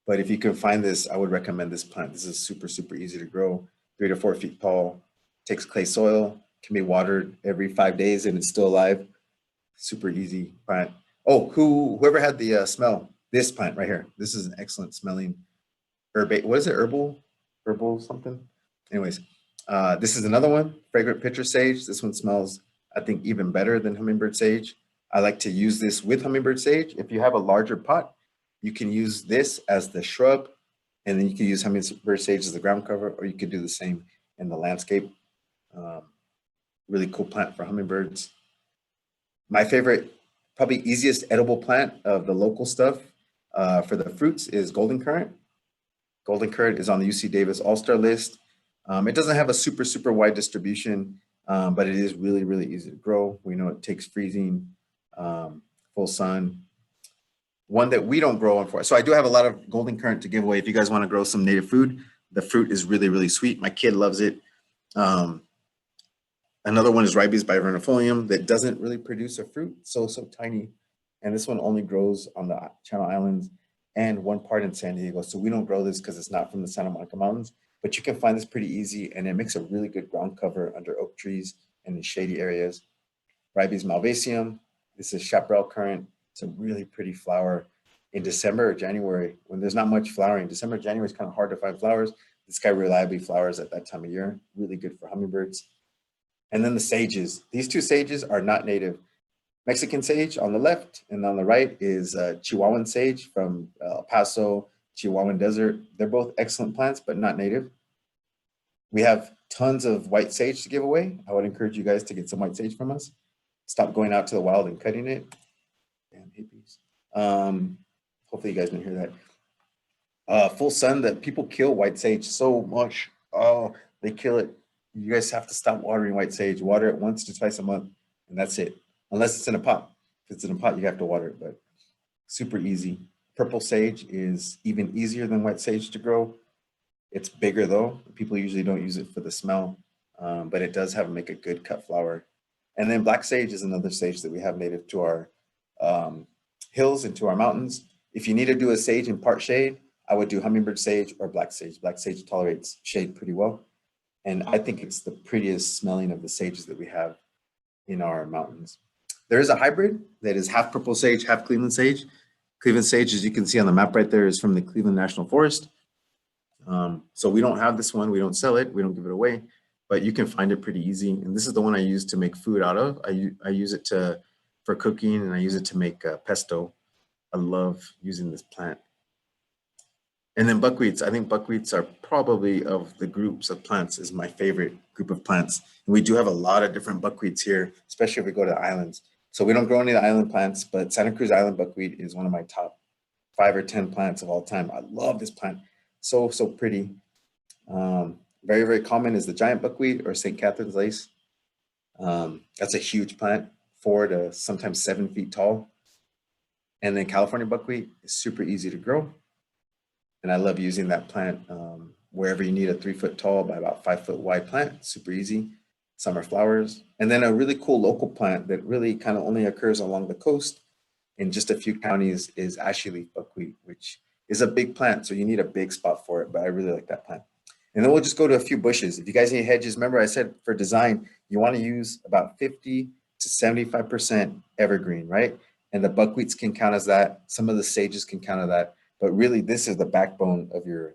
But if you can find this, I would recommend this plant. This is super, super easy to grow, 3 to 4 feet tall, takes clay soil, can be watered every 5 days, and it's still alive. Super easy plant. Oh, whoever had the smell, this plant right here. This is an excellent smelling what is it? Herbal something. Anyways, this is another one, fragrant pitcher sage. This one smells, I think, even better than hummingbird sage. I like to use this with hummingbird sage. If you have a larger pot, you can use this as the shrub, and then you can use hummingbird sage as the ground cover, or you could do the same in the landscape. Really cool plant for hummingbirds. My favorite, probably easiest edible plant of the local stuff for the fruits is golden currant. Golden currant is on the UC Davis All-Star list. It doesn't have a super wide distribution, but it is really easy to grow. We know it takes freezing, full sun. One that we don't grow on so I do have a lot of golden currant to give away. If you guys want to grow some native food, the fruit is really sweet. My kid loves it. Another one is ribes bivernifolium that doesn't really produce a fruit, so tiny. And this one only grows on the Channel Islands and one part in San Diego. So we don't grow this because it's not from the Santa Monica Mountains, but you can find this pretty easy, and it makes a really good ground cover under oak trees and in shady areas. Ribes malvaceum, this is chaparral currant. It's a really pretty flower in December or January when there's not much flowering. December, January is kind of hard to find flowers. This guy reliably flowers at that time of year. Really good for hummingbirds. And then the sages. These two sages are not native. Mexican sage on the left, and on the right is Chihuahuan sage from El Paso, Chihuahuan Desert. They're both excellent plants, but not native. We have tons of white sage to give away. I would encourage you guys to get some white sage from us. Stop going out to the wild and cutting it. Damn hippies. Hopefully you guys didn't hear that. Full sun, that people kill white sage so much. Oh, they kill it. You guys have to stop watering white sage. Water it once to twice a month, and that's it. Unless it's in a pot. If it's in a pot, you have to water it, but super easy. Purple sage is even easier than white sage to grow. It's bigger though. People usually don't use it for the smell, but it does make a good cut flower. And then black sage is another sage that we have native to our hills and to our mountains. If you need to do a sage in part shade, I would do hummingbird sage or black sage. Black sage tolerates shade pretty well. And I think it's the prettiest smelling of the sages that we have in our mountains. There is a hybrid that is half purple sage, half Cleveland sage. Cleveland sage, as you can see on the map right there, is from the Cleveland National Forest. So we don't have this one. We don't sell it. We don't give it away, but you can find it pretty easy. And this is the one I use to make food out of. I use it for cooking, and I use it to make pesto. I love using this plant. And then buckwheats. I think buckwheats are probably, of the groups of plants, is my favorite group of plants. And we do have a lot of different buckwheats here, especially if we go to the islands. So we don't grow any of the island plants, but Santa Cruz Island buckwheat is one of my top 5 or 10 plants of all time. I love this plant. So pretty. Very common is the giant buckwheat or St. Catherine's lace. That's a huge plant, 4 to sometimes 7 feet tall. And then California buckwheat is super easy to grow. And I love using that plant wherever you need a 3 foot tall by about 5 foot wide plant. Super easy. Summer flowers. And then a really cool local plant that really kind of only occurs along the coast in just a few counties is ashy leaf buckwheat, which is a big plant. So you need a big spot for it, but I really like that plant. And then we'll just go to a few bushes. If you guys need hedges, remember I said for design, you want to use about 50 to 75% evergreen, right? And the buckwheats can count as that. Some of the sages can count as that. But really, this is the backbone of your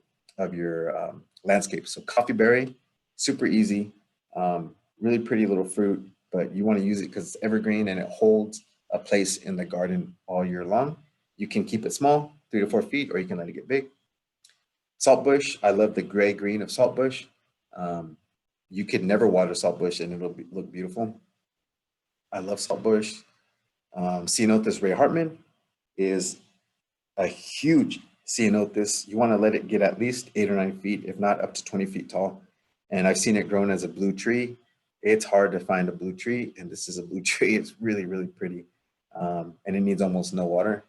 landscape. So coffeeberry, super easy, really pretty little fruit, but you want to use it because it's evergreen and it holds a place in the garden all year long. You can keep it small, 3 to 4 feet, or you can let it get big. Saltbush, I love the gray green of saltbush. You could never water saltbush and it'll look beautiful. I love saltbush. Ceanothus Ray Hartman is a huge ceanothus. You want to let it get at least 8 or 9 feet, if not up to 20 feet tall. And I've seen it grown as a blue tree. It's hard to find a blue tree, and this is a blue tree. It's really pretty, and it needs almost no water.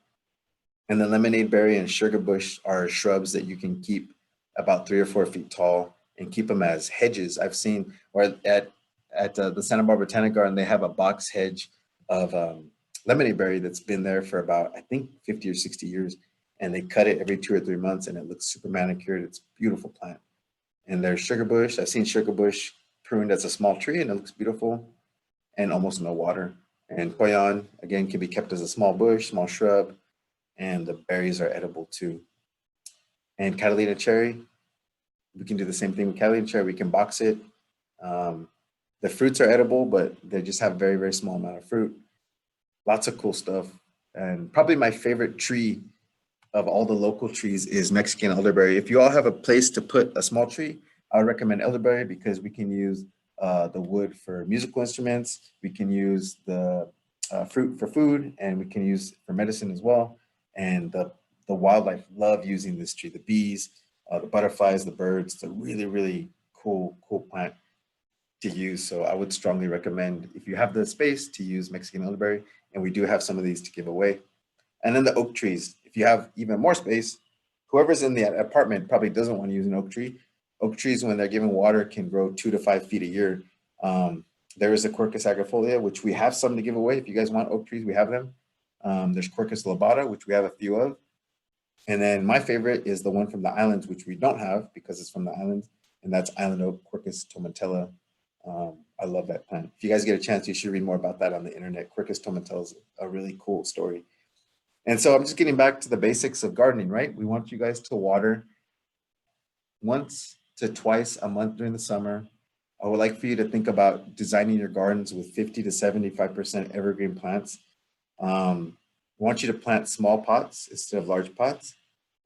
And the lemonade berry and sugar bush are shrubs that you can keep about 3 or 4 feet tall and keep them as hedges. I've seen, or at the Santa Barbara Botanic Garden, they have a box hedge of lemonade berry that's been there for about, I think, 50 or 60 years. And they cut it every 2 or 3 months, and it looks super manicured. It's a beautiful plant. And there's sugar bush. I've seen sugar bush pruned as a small tree, and it looks beautiful, and almost no water. And TOYON, again, can be kept as a small bush, small shrub, and the berries are edible too. And Catalina cherry, we can do the same thing with Catalina cherry. We can box it. The fruits are edible, but they just have very, very small amount of fruit. Lots of cool stuff. And probably my favorite tree of all the local trees is Mexican elderberry. If you all have a place to put a small tree, I would recommend elderberry because we can use the wood for musical instruments. We can use the fruit for food, and we can use for medicine as well. And the wildlife love using this tree. The bees, the butterflies, the birds. It's a really, really cool plant to use. So I would strongly recommend, if you have the space, to use Mexican elderberry. And we do have some of these to give away. And then the oak trees. If you have even more space, whoever's in the apartment probably doesn't want to use an oak tree. Oak trees, when they're given water, can grow 2 to 5 feet a year. There is a Quercus agrifolia, which we have some to give away. If you guys want oak trees, we have them. There's Quercus lobata, which we have a few of. And then my favorite is the one from the islands, which we don't have because it's from the islands, and that's island oak, Quercus tomentella. I love that plant. If you guys get a chance, you should read more about that on the internet. Quercus tomentella is a really cool story. And so I'm just getting back to the basics of gardening, right? We want you guys to water once to twice a month during the summer. I would like for you to think about designing your gardens with 50 to 75% evergreen plants. We want you to plant small pots instead of large pots.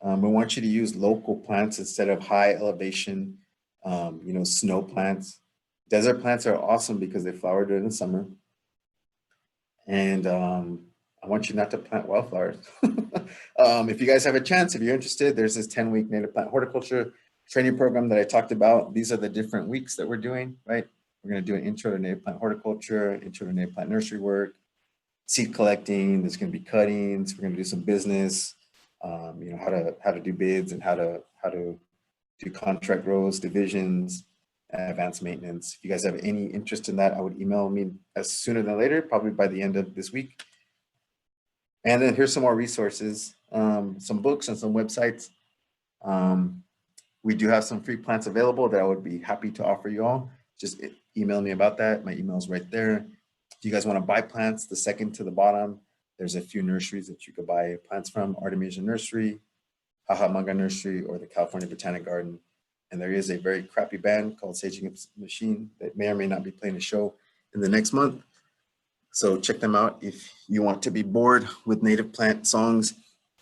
We want you to use local plants instead of high elevation, snow plants. Desert plants are awesome because they flower during the summer. And I want you not to plant wildflowers. If you guys have a chance, if you're interested, there's this 10-week native plant horticulture training program that I talked about. These are the different weeks that we're doing, right? We're going to do an intro to native plant horticulture, intro to native plant nursery work, seed collecting. There's going to be cuttings. We're going to do some business, how to do bids and how to do contract rows, divisions, advanced maintenance. If you guys have any interest in that, I would email me as sooner than later, probably by the end of this week. And then here's some more resources, some books and some websites. We do have some free plants available that I would be happy to offer you all. Just email me about that. My email is right there. If you guys want to buy plants, the second to the bottom, there's a few nurseries that you could buy plants from: Artemisia Nursery, Manga Nursery, or the California Botanic Garden. And there is a very crappy band called Saging Machine that may or may not be playing a show in the next month. So check them out if you want to be bored with native plant songs.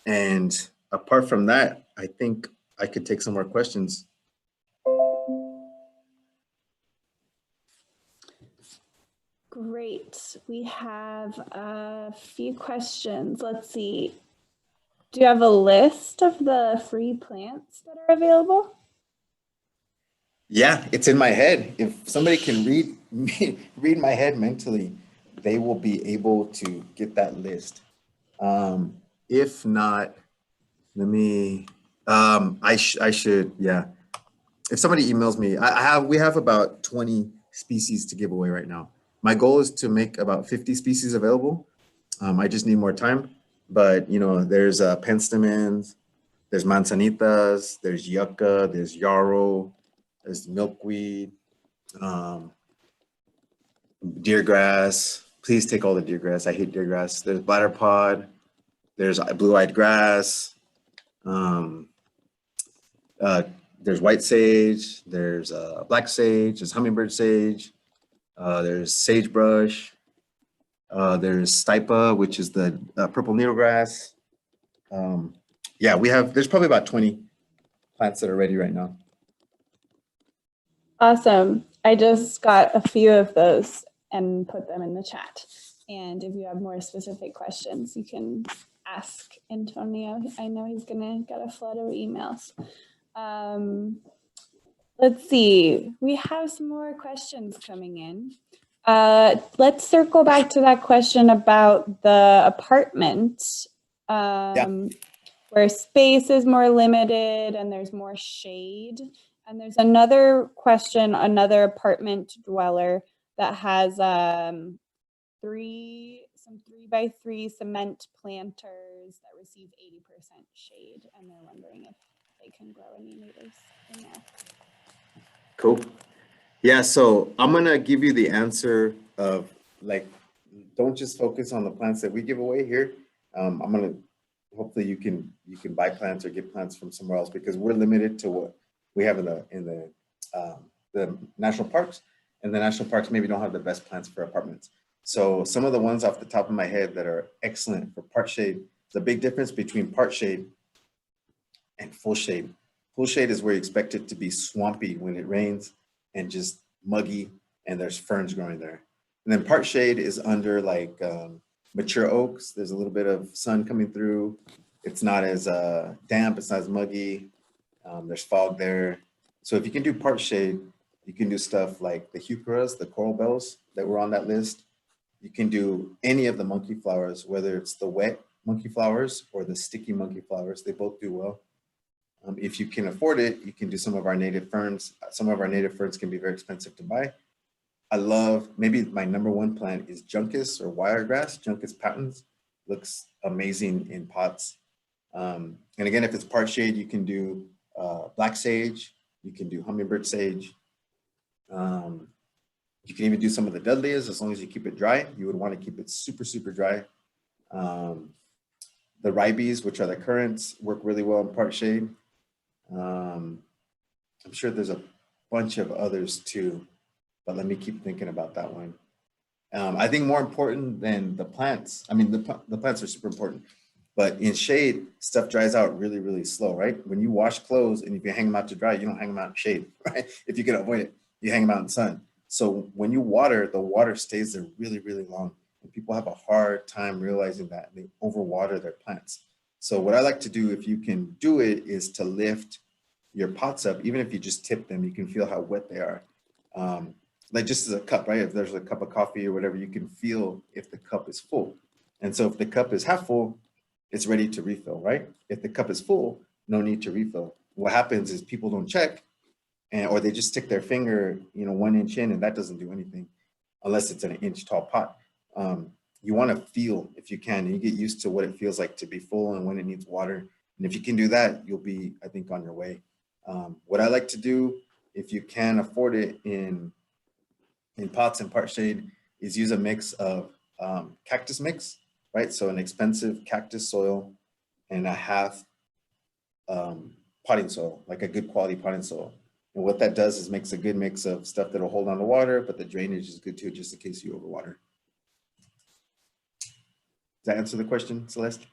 And apart from that, I think I could take some more questions. Great. We have a few questions. Let's see. Do you have a list of the free plants that are available? Yeah, it's in my head. If somebody can read my head mentally, they will be able to get that list. If not, let me, I should, yeah. If somebody emails me, we have about 20 species to give away right now. My goal is to make about 50 species available. I just need more time, but there's penstemons, there's manzanitas, there's yucca, there's yarrow, there's milkweed, deer grass. Please take all the deer grass. I hate deer grass. There's bladderpod, there's blue-eyed grass, there's white sage, there's black sage, there's hummingbird sage, there's sagebrush, there's stipa, which is the purple needlegrass. Yeah, there's probably about 20 plants that are ready right now. Awesome. I just got a few of those and put them in the chat. And if you have more specific questions, you can ask Antonio. I know he's gonna get a flood of emails. Let's see, we have some more questions coming in. Let's circle back to that question about the apartment, where space is more limited and there's more shade. And there's another question, another apartment dweller that has some 3x3 cement planters that receive 80% shade, and they're wondering if they can grow any natives in there. Cool. Yeah, so I'm gonna give you the answer of like don't just focus on the plants that we give away here. I'm gonna, hopefully you can buy plants or get plants from somewhere else, because we're limited to what we have in the national parks, and the national parks maybe don't have the best plants for apartments. So some of the ones off the top of my head that are excellent for part shade, the big difference between part shade and full shade. Full shade is where you expect it to be swampy when it rains and just muggy, and there's ferns growing there. And then part shade is under like mature oaks. There's a little bit of sun coming through. It's not as damp, it's not as muggy. There's fog there. So if you can do part shade, you can do stuff like the heucheras, the coral bells that were on that list. You can do any of the monkey flowers, whether it's the wet monkey flowers or the sticky monkey flowers. They both do well. If you can afford it, you can do some of our native ferns. Some of our native ferns can be very expensive to buy. I love, maybe my #1 plant is Juncus or wiregrass. Juncus patens looks amazing in pots. And again, if it's part shade, you can do black sage. You can do hummingbird sage. You can even do some of the dudleas as long as you keep it dry. You would want to keep it super, super dry. The ribes, which are the currants, work really well in part shade. I'm sure there's a bunch of others too, but let me keep thinking about that one. I think more important than the plants, I mean, the plants are super important, but in shade, stuff dries out really, really slow, right? When you wash clothes and if you hang them out to dry, you don't hang them out in shade, right? If you can avoid it, you hang them out in sun. So when you water, the water stays there really, really long. And people have a hard time realizing that. They overwater their plants. So what I like to do, if you can do it, is to lift your pots up. Even if you just tip them, you can feel how wet they are. Like just as a cup, right? If there's a cup of coffee or whatever, you can feel if the cup is full. And so if the cup is half full, it's ready to refill, right? If the cup is full, no need to refill. What happens is people don't check, or they just stick their finger, 1 inch in, and that doesn't do anything unless it's an inch tall pot. You want to feel, if you can, and you get used to what it feels like to be full and when it needs water. And if you can do that, you'll be, I think, on your way. What I like to do, if you can afford it in pots and part shade, is use a mix of cactus mix, right? So an expensive cactus soil and a half potting soil, like a good quality potting soil. And what that does is makes a good mix of stuff that'll hold on to water, but the drainage is good too, just in case you overwater. Does that answer the question, Celeste?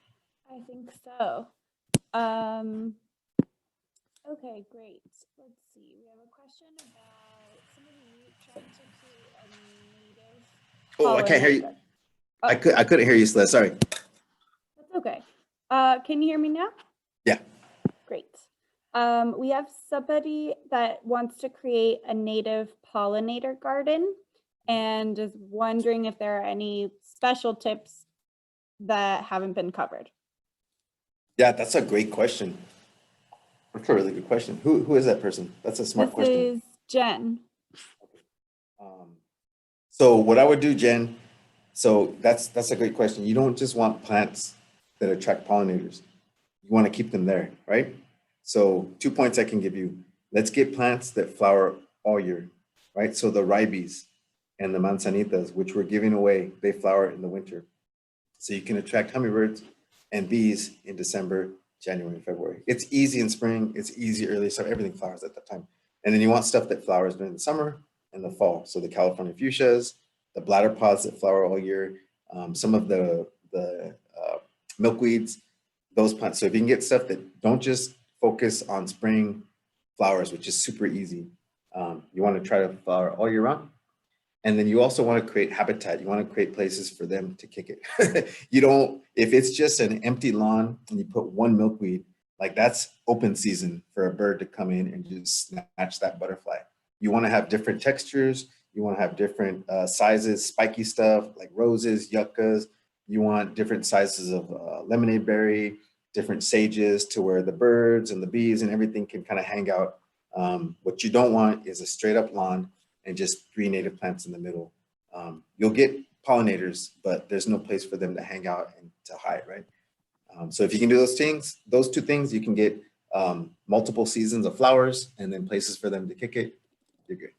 I think so. Okay, great. Let's see. We have a question about somebody trying to create a native. Oh, I can't hear you. pollinator. I couldn't hear you, Celeste. Sorry. That's okay. Can you hear me now? Yeah. Great. We have somebody that wants to create a native pollinator garden and is wondering if there are any special tips that haven't been covered. Yeah, that's a great question. That's a really good question. Who is that person? That's a smart question. This is Jen. So what I would do, Jen, so that's a great question. You don't just want plants that attract pollinators. You want to keep them there, right? So 2 points I can give you. Let's get plants that flower all year, right? So the ribes and the manzanitas, which we're giving away, they flower in the winter. So you can attract hummingbirds and bees in December, January, and February. It's easy in spring, it's easy early, so everything flowers at that time. And then you want stuff that flowers during the summer and the fall. So the California fuchsias, the bladder pods that flower all year, some of the milkweeds, those plants. So if you can get stuff that don't just focus on spring flowers, which is super easy, you want to try to flower all year round. And then you also want to create habitat. You want to create places for them to kick it. You don't, if it's just an empty lawn and you put one milkweed, like that's open season for a bird to come in and just snatch that butterfly. You want to have different textures. You want to have different sizes, spiky stuff like roses, yuccas. You want different sizes of lemonade berry, different sages to where the birds and the bees and everything can kind of hang out. What you don't want is a straight up lawn and just 3 native plants in the middle. You'll get pollinators, but there's no place for them to hang out and to hide, right? So if you can do those things, those 2 things, you can get multiple seasons of flowers and then places for them to kick it. You're good.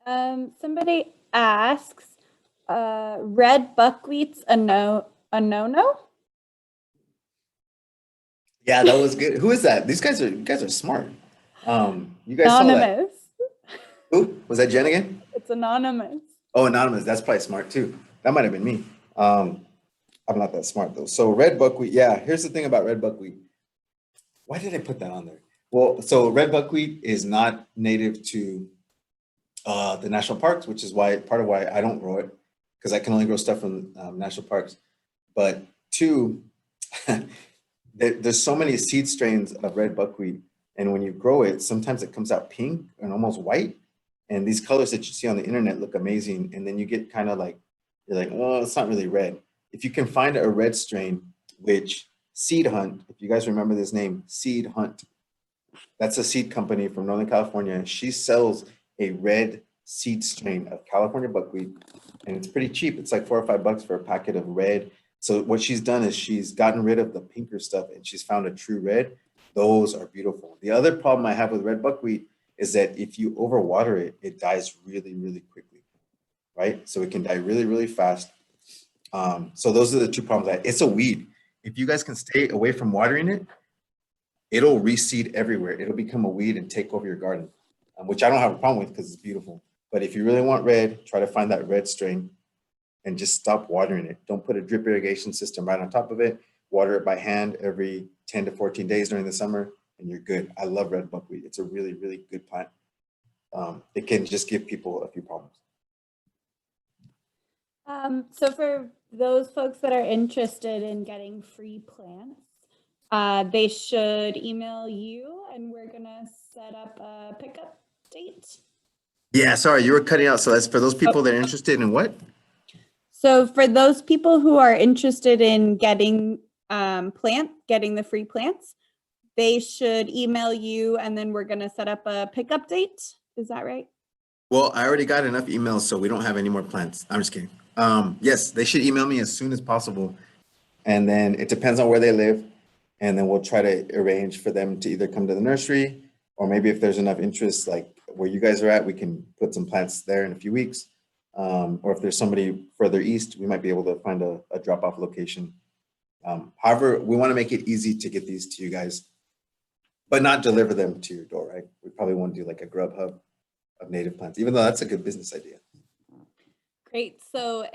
Somebody asks, red buckwheat's a no-no? Yeah, that was good. Who is that? You guys are smart. You guys saw that. Anonymous. Who? Was that Jen again? It's anonymous. Oh, anonymous. That's probably smart too. That might have been me. I'm not that smart though. So red buckwheat. Yeah, here's the thing about red buckwheat. Why did I put that on there? Well, so red buckwheat is not native to the national parks, which is why part of why I don't grow it, because I can only grow stuff from national parks. But two, there's so many seed strains of red buckwheat, and when you grow it, sometimes it comes out pink and almost white. And these colors that you see on the internet look amazing, and then you get kind of like, you're like, well, it's not really red. If you can find a red strain, which Seed Hunt, if you guys remember this name, Seed Hunt, that's a seed company from Northern California. She sells a red seed strain of California buckwheat, and it's pretty cheap. It's like $4 or $5 for a packet of red. So what she's done is she's gotten rid of the pinker stuff and she's found a true red. Those are beautiful. The other problem I have with red buckwheat is that if you overwater it, it dies really, really quickly, right? So it can die really, really fast. So those are the two problems. It's a weed. If you guys can stay away from watering it, it'll reseed everywhere. It'll become a weed and take over your garden, which I don't have a problem with because it's beautiful. But if you really want red, try to find that red strain and just stop watering it. Don't put a drip irrigation system right on top of it. Water it by hand every 10 to 14 days during the summer, and you're good. I love red buckwheat. It's a really, really good plant. It can just give people a few problems. So for those folks that are interested in getting free plants, they should email you and we're gonna set up a pickup date. Yeah, sorry, you were cutting out. So that's for those people that are interested in what? So for those people who are interested in getting getting the free plants, they should email you and then we're gonna set up a pickup date. Is that right? Well, I already got enough emails, so we don't have any more plants. I'm just kidding. Yes, they should email me as soon as possible. And then it depends on where they live. And then we'll try to arrange for them to either come to the nursery, or maybe if there's enough interest, like where you guys are at, we can put some plants there in a few weeks. Or if there's somebody further east, we might be able to find a drop-off location. However, we want to make it easy to get these to you guys, but not deliver them to your door, right? We probably want to do like a grub hub of native plants, even though that's a good business idea. Great. So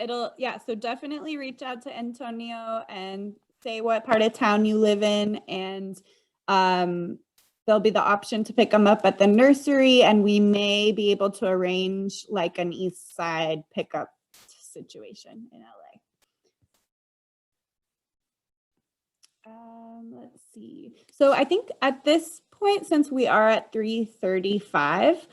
so definitely reach out to Antonio and say what part of town you live in, and there'll be the option to pick them up at the nursery, and we may be able to arrange like an east side pickup situation in LA. Let's see. So I think at this point, since we are at 3:35,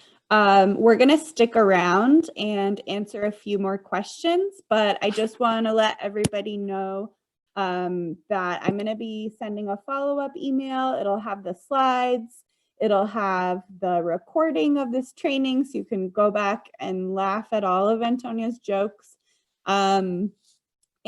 we're going to stick around and answer a few more questions, but I just want to let everybody know that I'm going to be sending a follow-up email. It'll have the slides. It'll have the recording of this training, so you can go back and laugh at all of Antonio's jokes.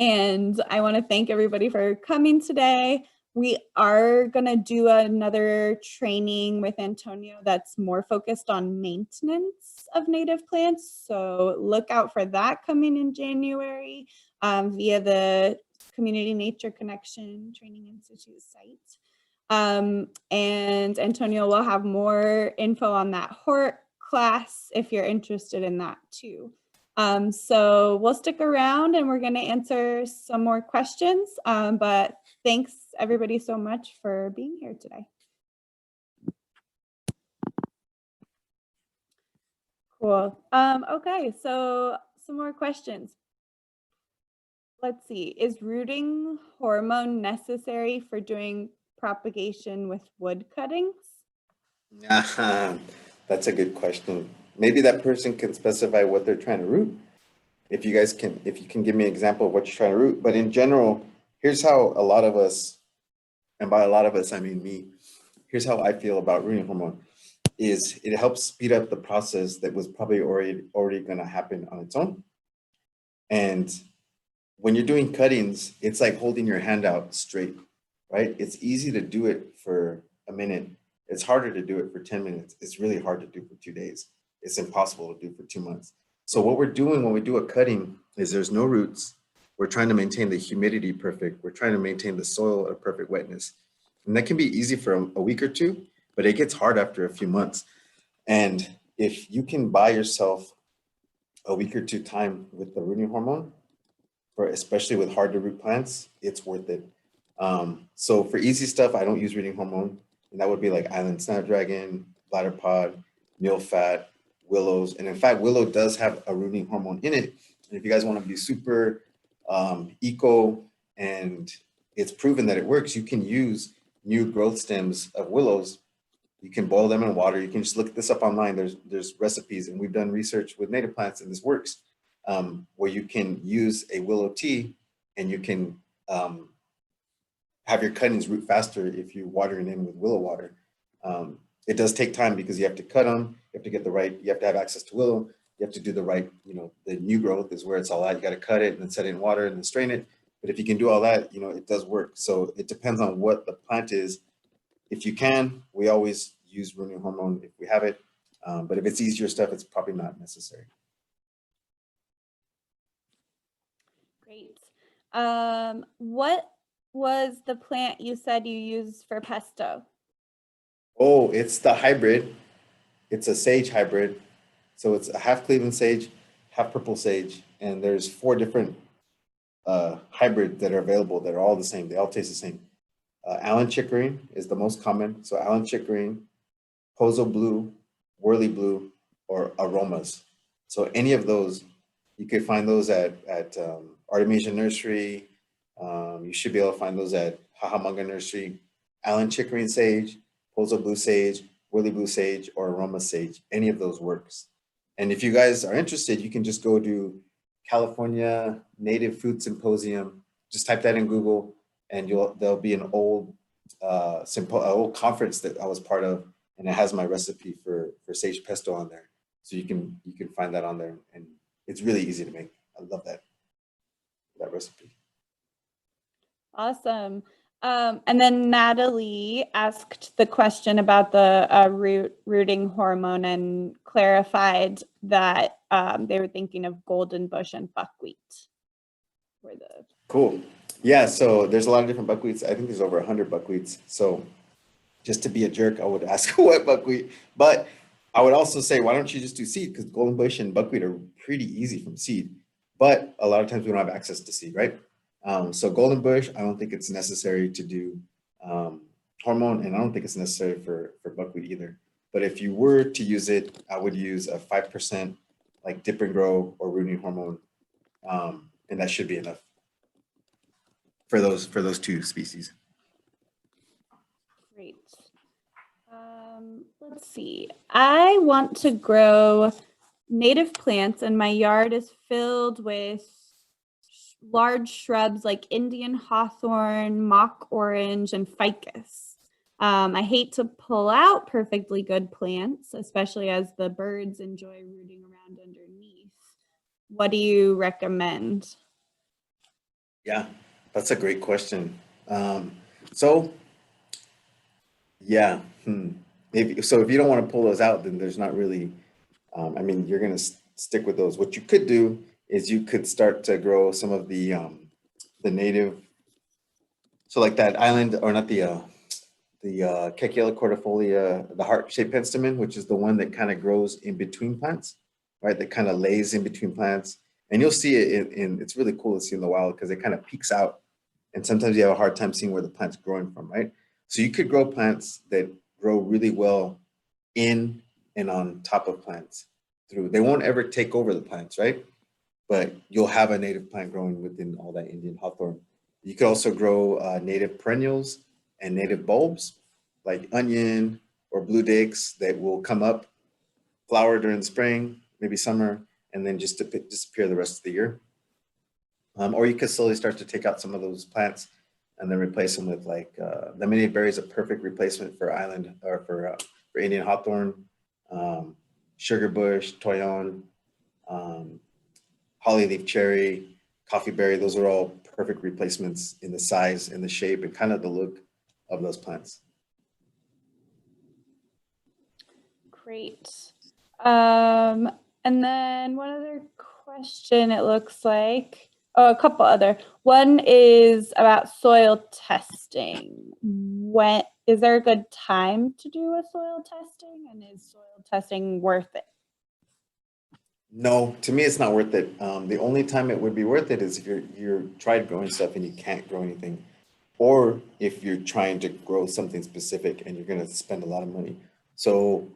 And I want to thank everybody for coming today. We are going to do another training with Antonio that's more focused on maintenance of native plants. So look out for that coming in January via the Community Nature Connection Training Institute site. And Antonio will have more info on that hort class if you're interested in that too. So we'll stick around and we're going to answer some more questions. But thanks everybody so much for being here today. Cool. Okay, so some more questions. Let's see. Is rooting hormone necessary for doing propagation with wood cuttings? That's a good question. Maybe that person can specify what they're trying to root. If you can give me an example of what you're trying to root. But in general, here's how a lot of us, and by a lot of us, I mean me, here's how I feel about rooting hormone, is it helps speed up the process that was probably already going to happen on its own. And when you're doing cuttings, it's like holding your hand out straight, right? It's easy to do it for a minute. It's harder to do it for 10 minutes. It's really hard to do for 2 days. it's impossible to do for 2 months. So what we're doing when we do a cutting is there's no roots. We're trying to maintain the humidity perfect. We're trying to maintain the soil at perfect wetness. And that can be easy for a week or two, but it gets hard after a few months. And if you can buy yourself a week or two time with the rooting hormone, especially with hard to root plants, it's worth it. So for easy stuff, I don't use rooting hormone, and that would be like island snapdragon, bladder pod, mule fat, willows. And in fact, willow does have a rooting hormone in it. And if you guys want to be super eco, and it's proven that it works, you can use new growth stems of willows. You can boil them in water. You can just look this up online. There's recipes, and we've done research with native plants, and this works, where you can use a willow tea, and you can have your cuttings root faster if you water it in with willow water. It does take time because you have to cut them. You have to get the right, you have to have access to willow. You have to do the right, the new growth is where it's all at. You got to cut it and then set it in water and then strain it. But if you can do all that, it does work. So it depends on what the plant is. If you can, we always use rooting hormone if we have it. But if it's easier stuff, it's probably not necessary. Great. What was the plant you said you used for pesto? Oh, it's the hybrid. It's a sage hybrid. So it's a half Cleveland sage, half purple sage. And there's 4 different hybrids that are available that are all the same. They all taste the same. Allen chickering is the most common. So Allen chickering, Pozo blue, Whirly blue, or aromas. So any of those, you could find those at Artemisia Nursery. You should be able to find those at Hahamunga Nursery. Allen chickering sage, Pozo blue sage, Whirly blue sage, or aroma sage. Any of those works. And if you guys are interested, you can just go to California Native Food Symposium. Just type that in Google, and there'll be an old conference that I was part of, and it has my recipe for sage pesto on there. So you can find that on there, and it's really easy to make. I love that recipe. Awesome. And then Natalie asked the question about the rooting hormone and clarified that they were thinking of golden bush and buckwheat. Cool. Yeah, so there's a lot of different buckwheats. I think there's over 100 buckwheats. So just to be a jerk, I would ask what buckwheat. But I would also say, why don't you just do seed? Because golden bush and buckwheat are pretty easy from seed. But a lot of times we don't have access to seed, right? So golden bush, I don't think it's necessary to do hormone, and I don't think it's necessary for buckwheat either. But if you were to use it, I would use a 5% like dip and grow or rooting hormone, and that should be enough for those 2 species. Great. Let's see. I want to grow native plants, and my yard is filled with large shrubs like Indian hawthorn, mock orange, and ficus. I hate to pull out perfectly good plants, especially as the birds enjoy rooting around underneath. What do you recommend? Yeah, that's a great question. If you don't want to pull those out, then there's not really, you're going to stick with those. What you could do is you could start to grow some of the native, so like that island, or not the Kekiela cordifolia, the heart-shaped penstemon, which is the one that kind of grows in between plants, right? That kind of lays in between plants. And you'll see it it's really cool to see in the wild because it kind of peeks out. And sometimes you have a hard time seeing where the plant's growing from, right? So you could grow plants that grow really well in and on top of plants. They won't ever take over the plants, right? But you'll have a native plant growing within all that Indian hawthorn. You could also grow native perennials and native bulbs like onion or blue dicks that will come up, flower during spring, maybe summer, and then just disappear the rest of the year. Or you could slowly start to take out some of those plants and then replace them with like lemonade berry is a perfect replacement for island or for Indian hawthorn, sugar bush, toyon, holly leaf cherry, coffeeberry. Those are all perfect replacements in the size and the shape and kind of the look of those plants. Great. And then one other question, it looks like, oh, a couple other. One is about soil testing. When is there a good time to do a soil testing, and is soil testing worth it? No, to me, it's not worth it. The only time it would be worth it is if you're tried growing stuff and you can't grow anything, or if you're trying to grow something specific and you're going to spend a lot of money. So,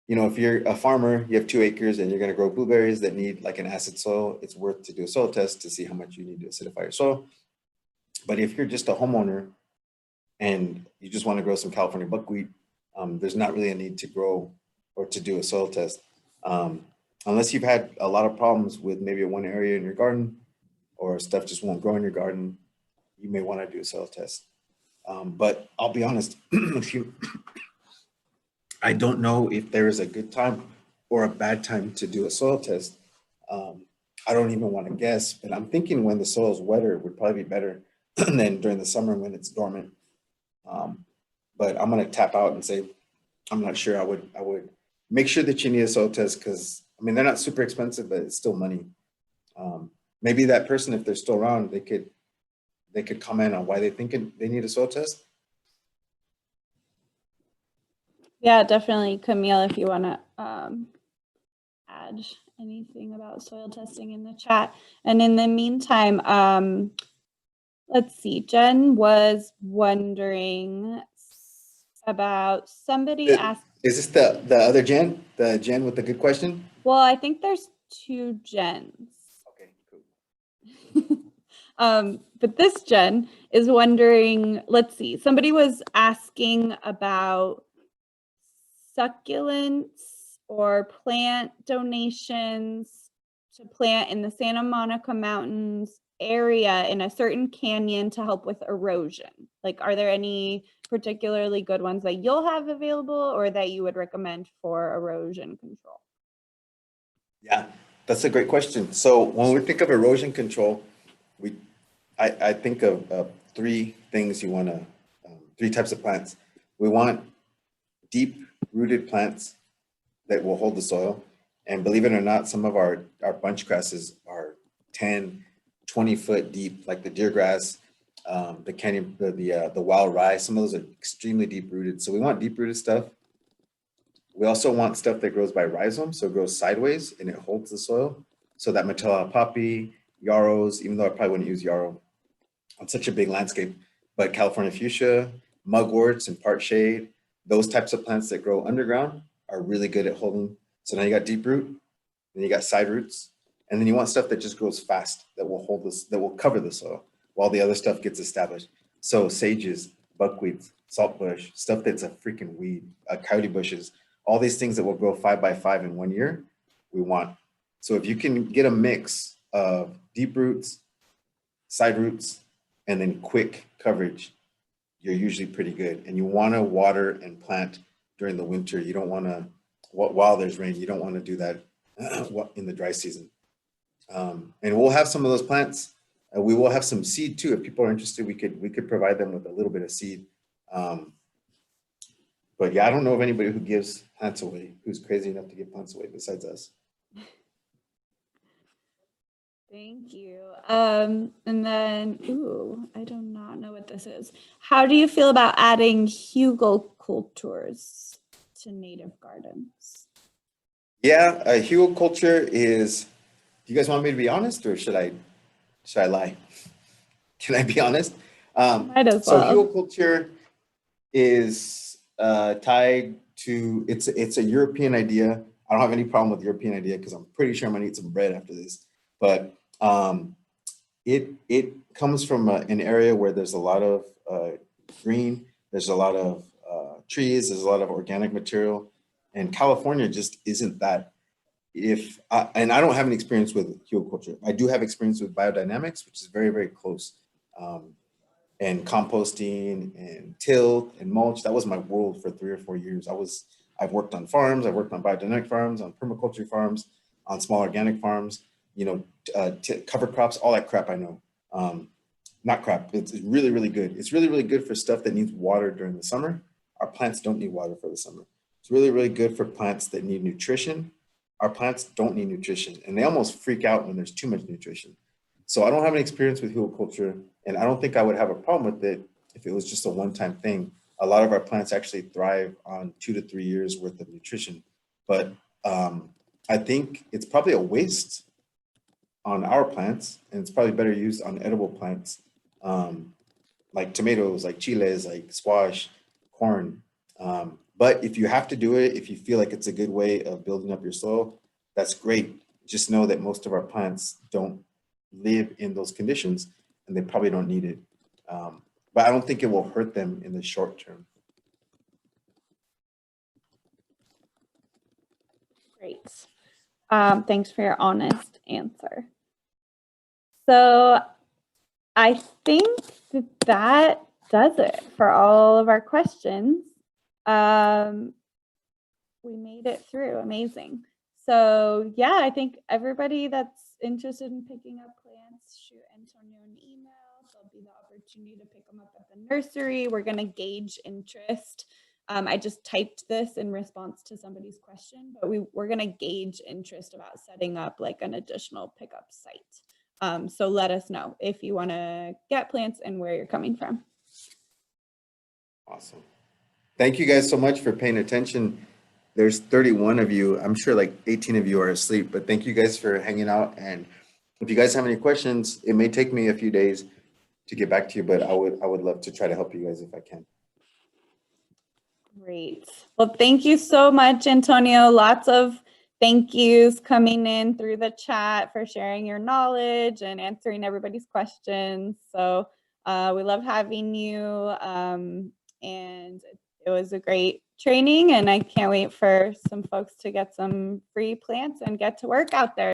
you know, if you're a farmer, you have 2 acres and you're going to grow blueberries that need like an acid soil, it's worth to do a soil test to see how much you need to acidify your soil. But if you're just a homeowner and you just want to grow some California buckwheat, there's not really a need to grow or to do a soil test. Unless you've had a lot of problems with maybe one area in your garden or stuff just won't grow in your garden, you may want to do a soil test. But I'll be honest, I don't know if there is a good time or a bad time to do a soil test. I don't even want to guess, but I'm thinking when the soil is wetter would probably be better than during the summer when it's dormant. But I'm going to tap out and say, I'm not sure. I would make sure that you need a soil test because, I mean, they're not super expensive, but it's still money. Maybe that person, if they're still around, they could comment on why they think they need a soil test. Yeah, definitely, Camille, if you want to add anything about soil testing in the chat. And in the meantime, let's see, Jen was wondering about somebody asked. Is this the other Jen? The Jen with the good question? Well, I think there's 2 Jens. Okay, cool. But this Jen is wondering, let's see, somebody was asking about succulents or plant donations to plant in the Santa Monica Mountains area in a certain canyon to help with erosion. Like, are there any particularly good ones that you'll have available or that you would recommend for erosion control? Yeah, that's a great question. So when we think of erosion control, I think of 3 things you want to, 3 types of plants. We want deep rooted plants that will hold the soil. And believe it or not, some of our bunch grasses are 10, 20 foot deep, like the deer grass, the canyon, the wild rye. Some of those are extremely deep rooted. So we want deep rooted stuff. We also want stuff that grows by rhizome, so it grows sideways and it holds the soil. So that Matella poppy, yarrows, even though I probably wouldn't use yarrow on such a big landscape, but California fuchsia, mugworts and part shade, those types of plants that grow underground are really good at holding. So now you got deep root, then you got side roots, and then you want stuff that just grows fast, that will hold this, that will cover the soil while the other stuff gets established. So sages, buckwheats, saltbush, stuff that's a freaking weed, coyote bushes, all these things that will grow 5 by 5 in 1 year, we want. So if you can get a mix of deep roots, side roots, and then quick coverage, you're usually pretty good. And you want to water and plant during the winter. You don't want to, while there's rain, you don't want to do that in the dry season. And we'll have some of those plants. We will have some seed too. If people are interested, we could provide them with a little bit of seed. But yeah, I don't know of anybody who gives plants away, who's crazy enough to give plants away besides us. Thank you. And then, ooh, I do not know what this is. How do you feel about adding hugelkulturs to native gardens? Yeah, hugelkultur is, do you guys want me to be honest or should I lie? Can I be honest? Might as So well. hugelkultur is tied to, it's a European idea. I don't have any problem with the European idea because I'm pretty sure I'm gonna eat some bread after this. But it comes from an area where there's a lot of green, there's a lot of trees, there's a lot of organic material, and California just isn't that. And I don't have any experience with hugelkultur. I do have experience with biodynamics, which is very, very close. And composting and tilth and mulch. That was my world for 3 or 4 years. I've worked on farms, I've worked on biodynamic farms, on permaculture farms, on small organic farms, you know, cover crops, all that crap I know. Not crap, it's really, really good. It's really, really good for stuff that needs water during the summer. Our plants don't need water for the summer. It's really, really good for plants that need nutrition our plants don't need nutrition, and they almost freak out when there's too much nutrition. So I don't have any experience with hugelkultur, and I don't think I would have a problem with it if it was just a one-time thing. A lot of our plants actually thrive on 2 to 3 years worth of nutrition, but I think it's probably a waste on our plants, and it's probably better used on edible plants, like tomatoes, like chiles, like squash, corn. But if you have to do it, if you feel like it's a good way of building up your soil, that's great. Just know that most of our plants don't live in those conditions, and they probably don't need it. But I don't think it will hurt them in the short term. Great. Thanks for your honest answer. So I think that does it for all of our questions. We made it through. Amazing. So yeah, I think everybody that's interested in picking up plants, shoot Antonio an email. There'll be the opportunity to pick them up at the nursery. We're going to gauge interest. I just typed this in response to somebody's question, but we're going to gauge interest about setting up like an additional pickup site. So let us know if you want to get plants and where you're coming from. Awesome. Thank you guys so much for paying attention. There's 31 of you. I'm sure like 18 of you are asleep, but thank you guys for hanging out. And if you guys have any questions, it may take me a few days to get back to you, but I would love to try to help you guys if I can. Great. Well, thank you so much, Antonio. Lots of thank yous coming in through the chat for sharing your knowledge and answering everybody's questions. So we love having you. And it was a great training, and I can't wait for some folks to get some free plants and get to work out there.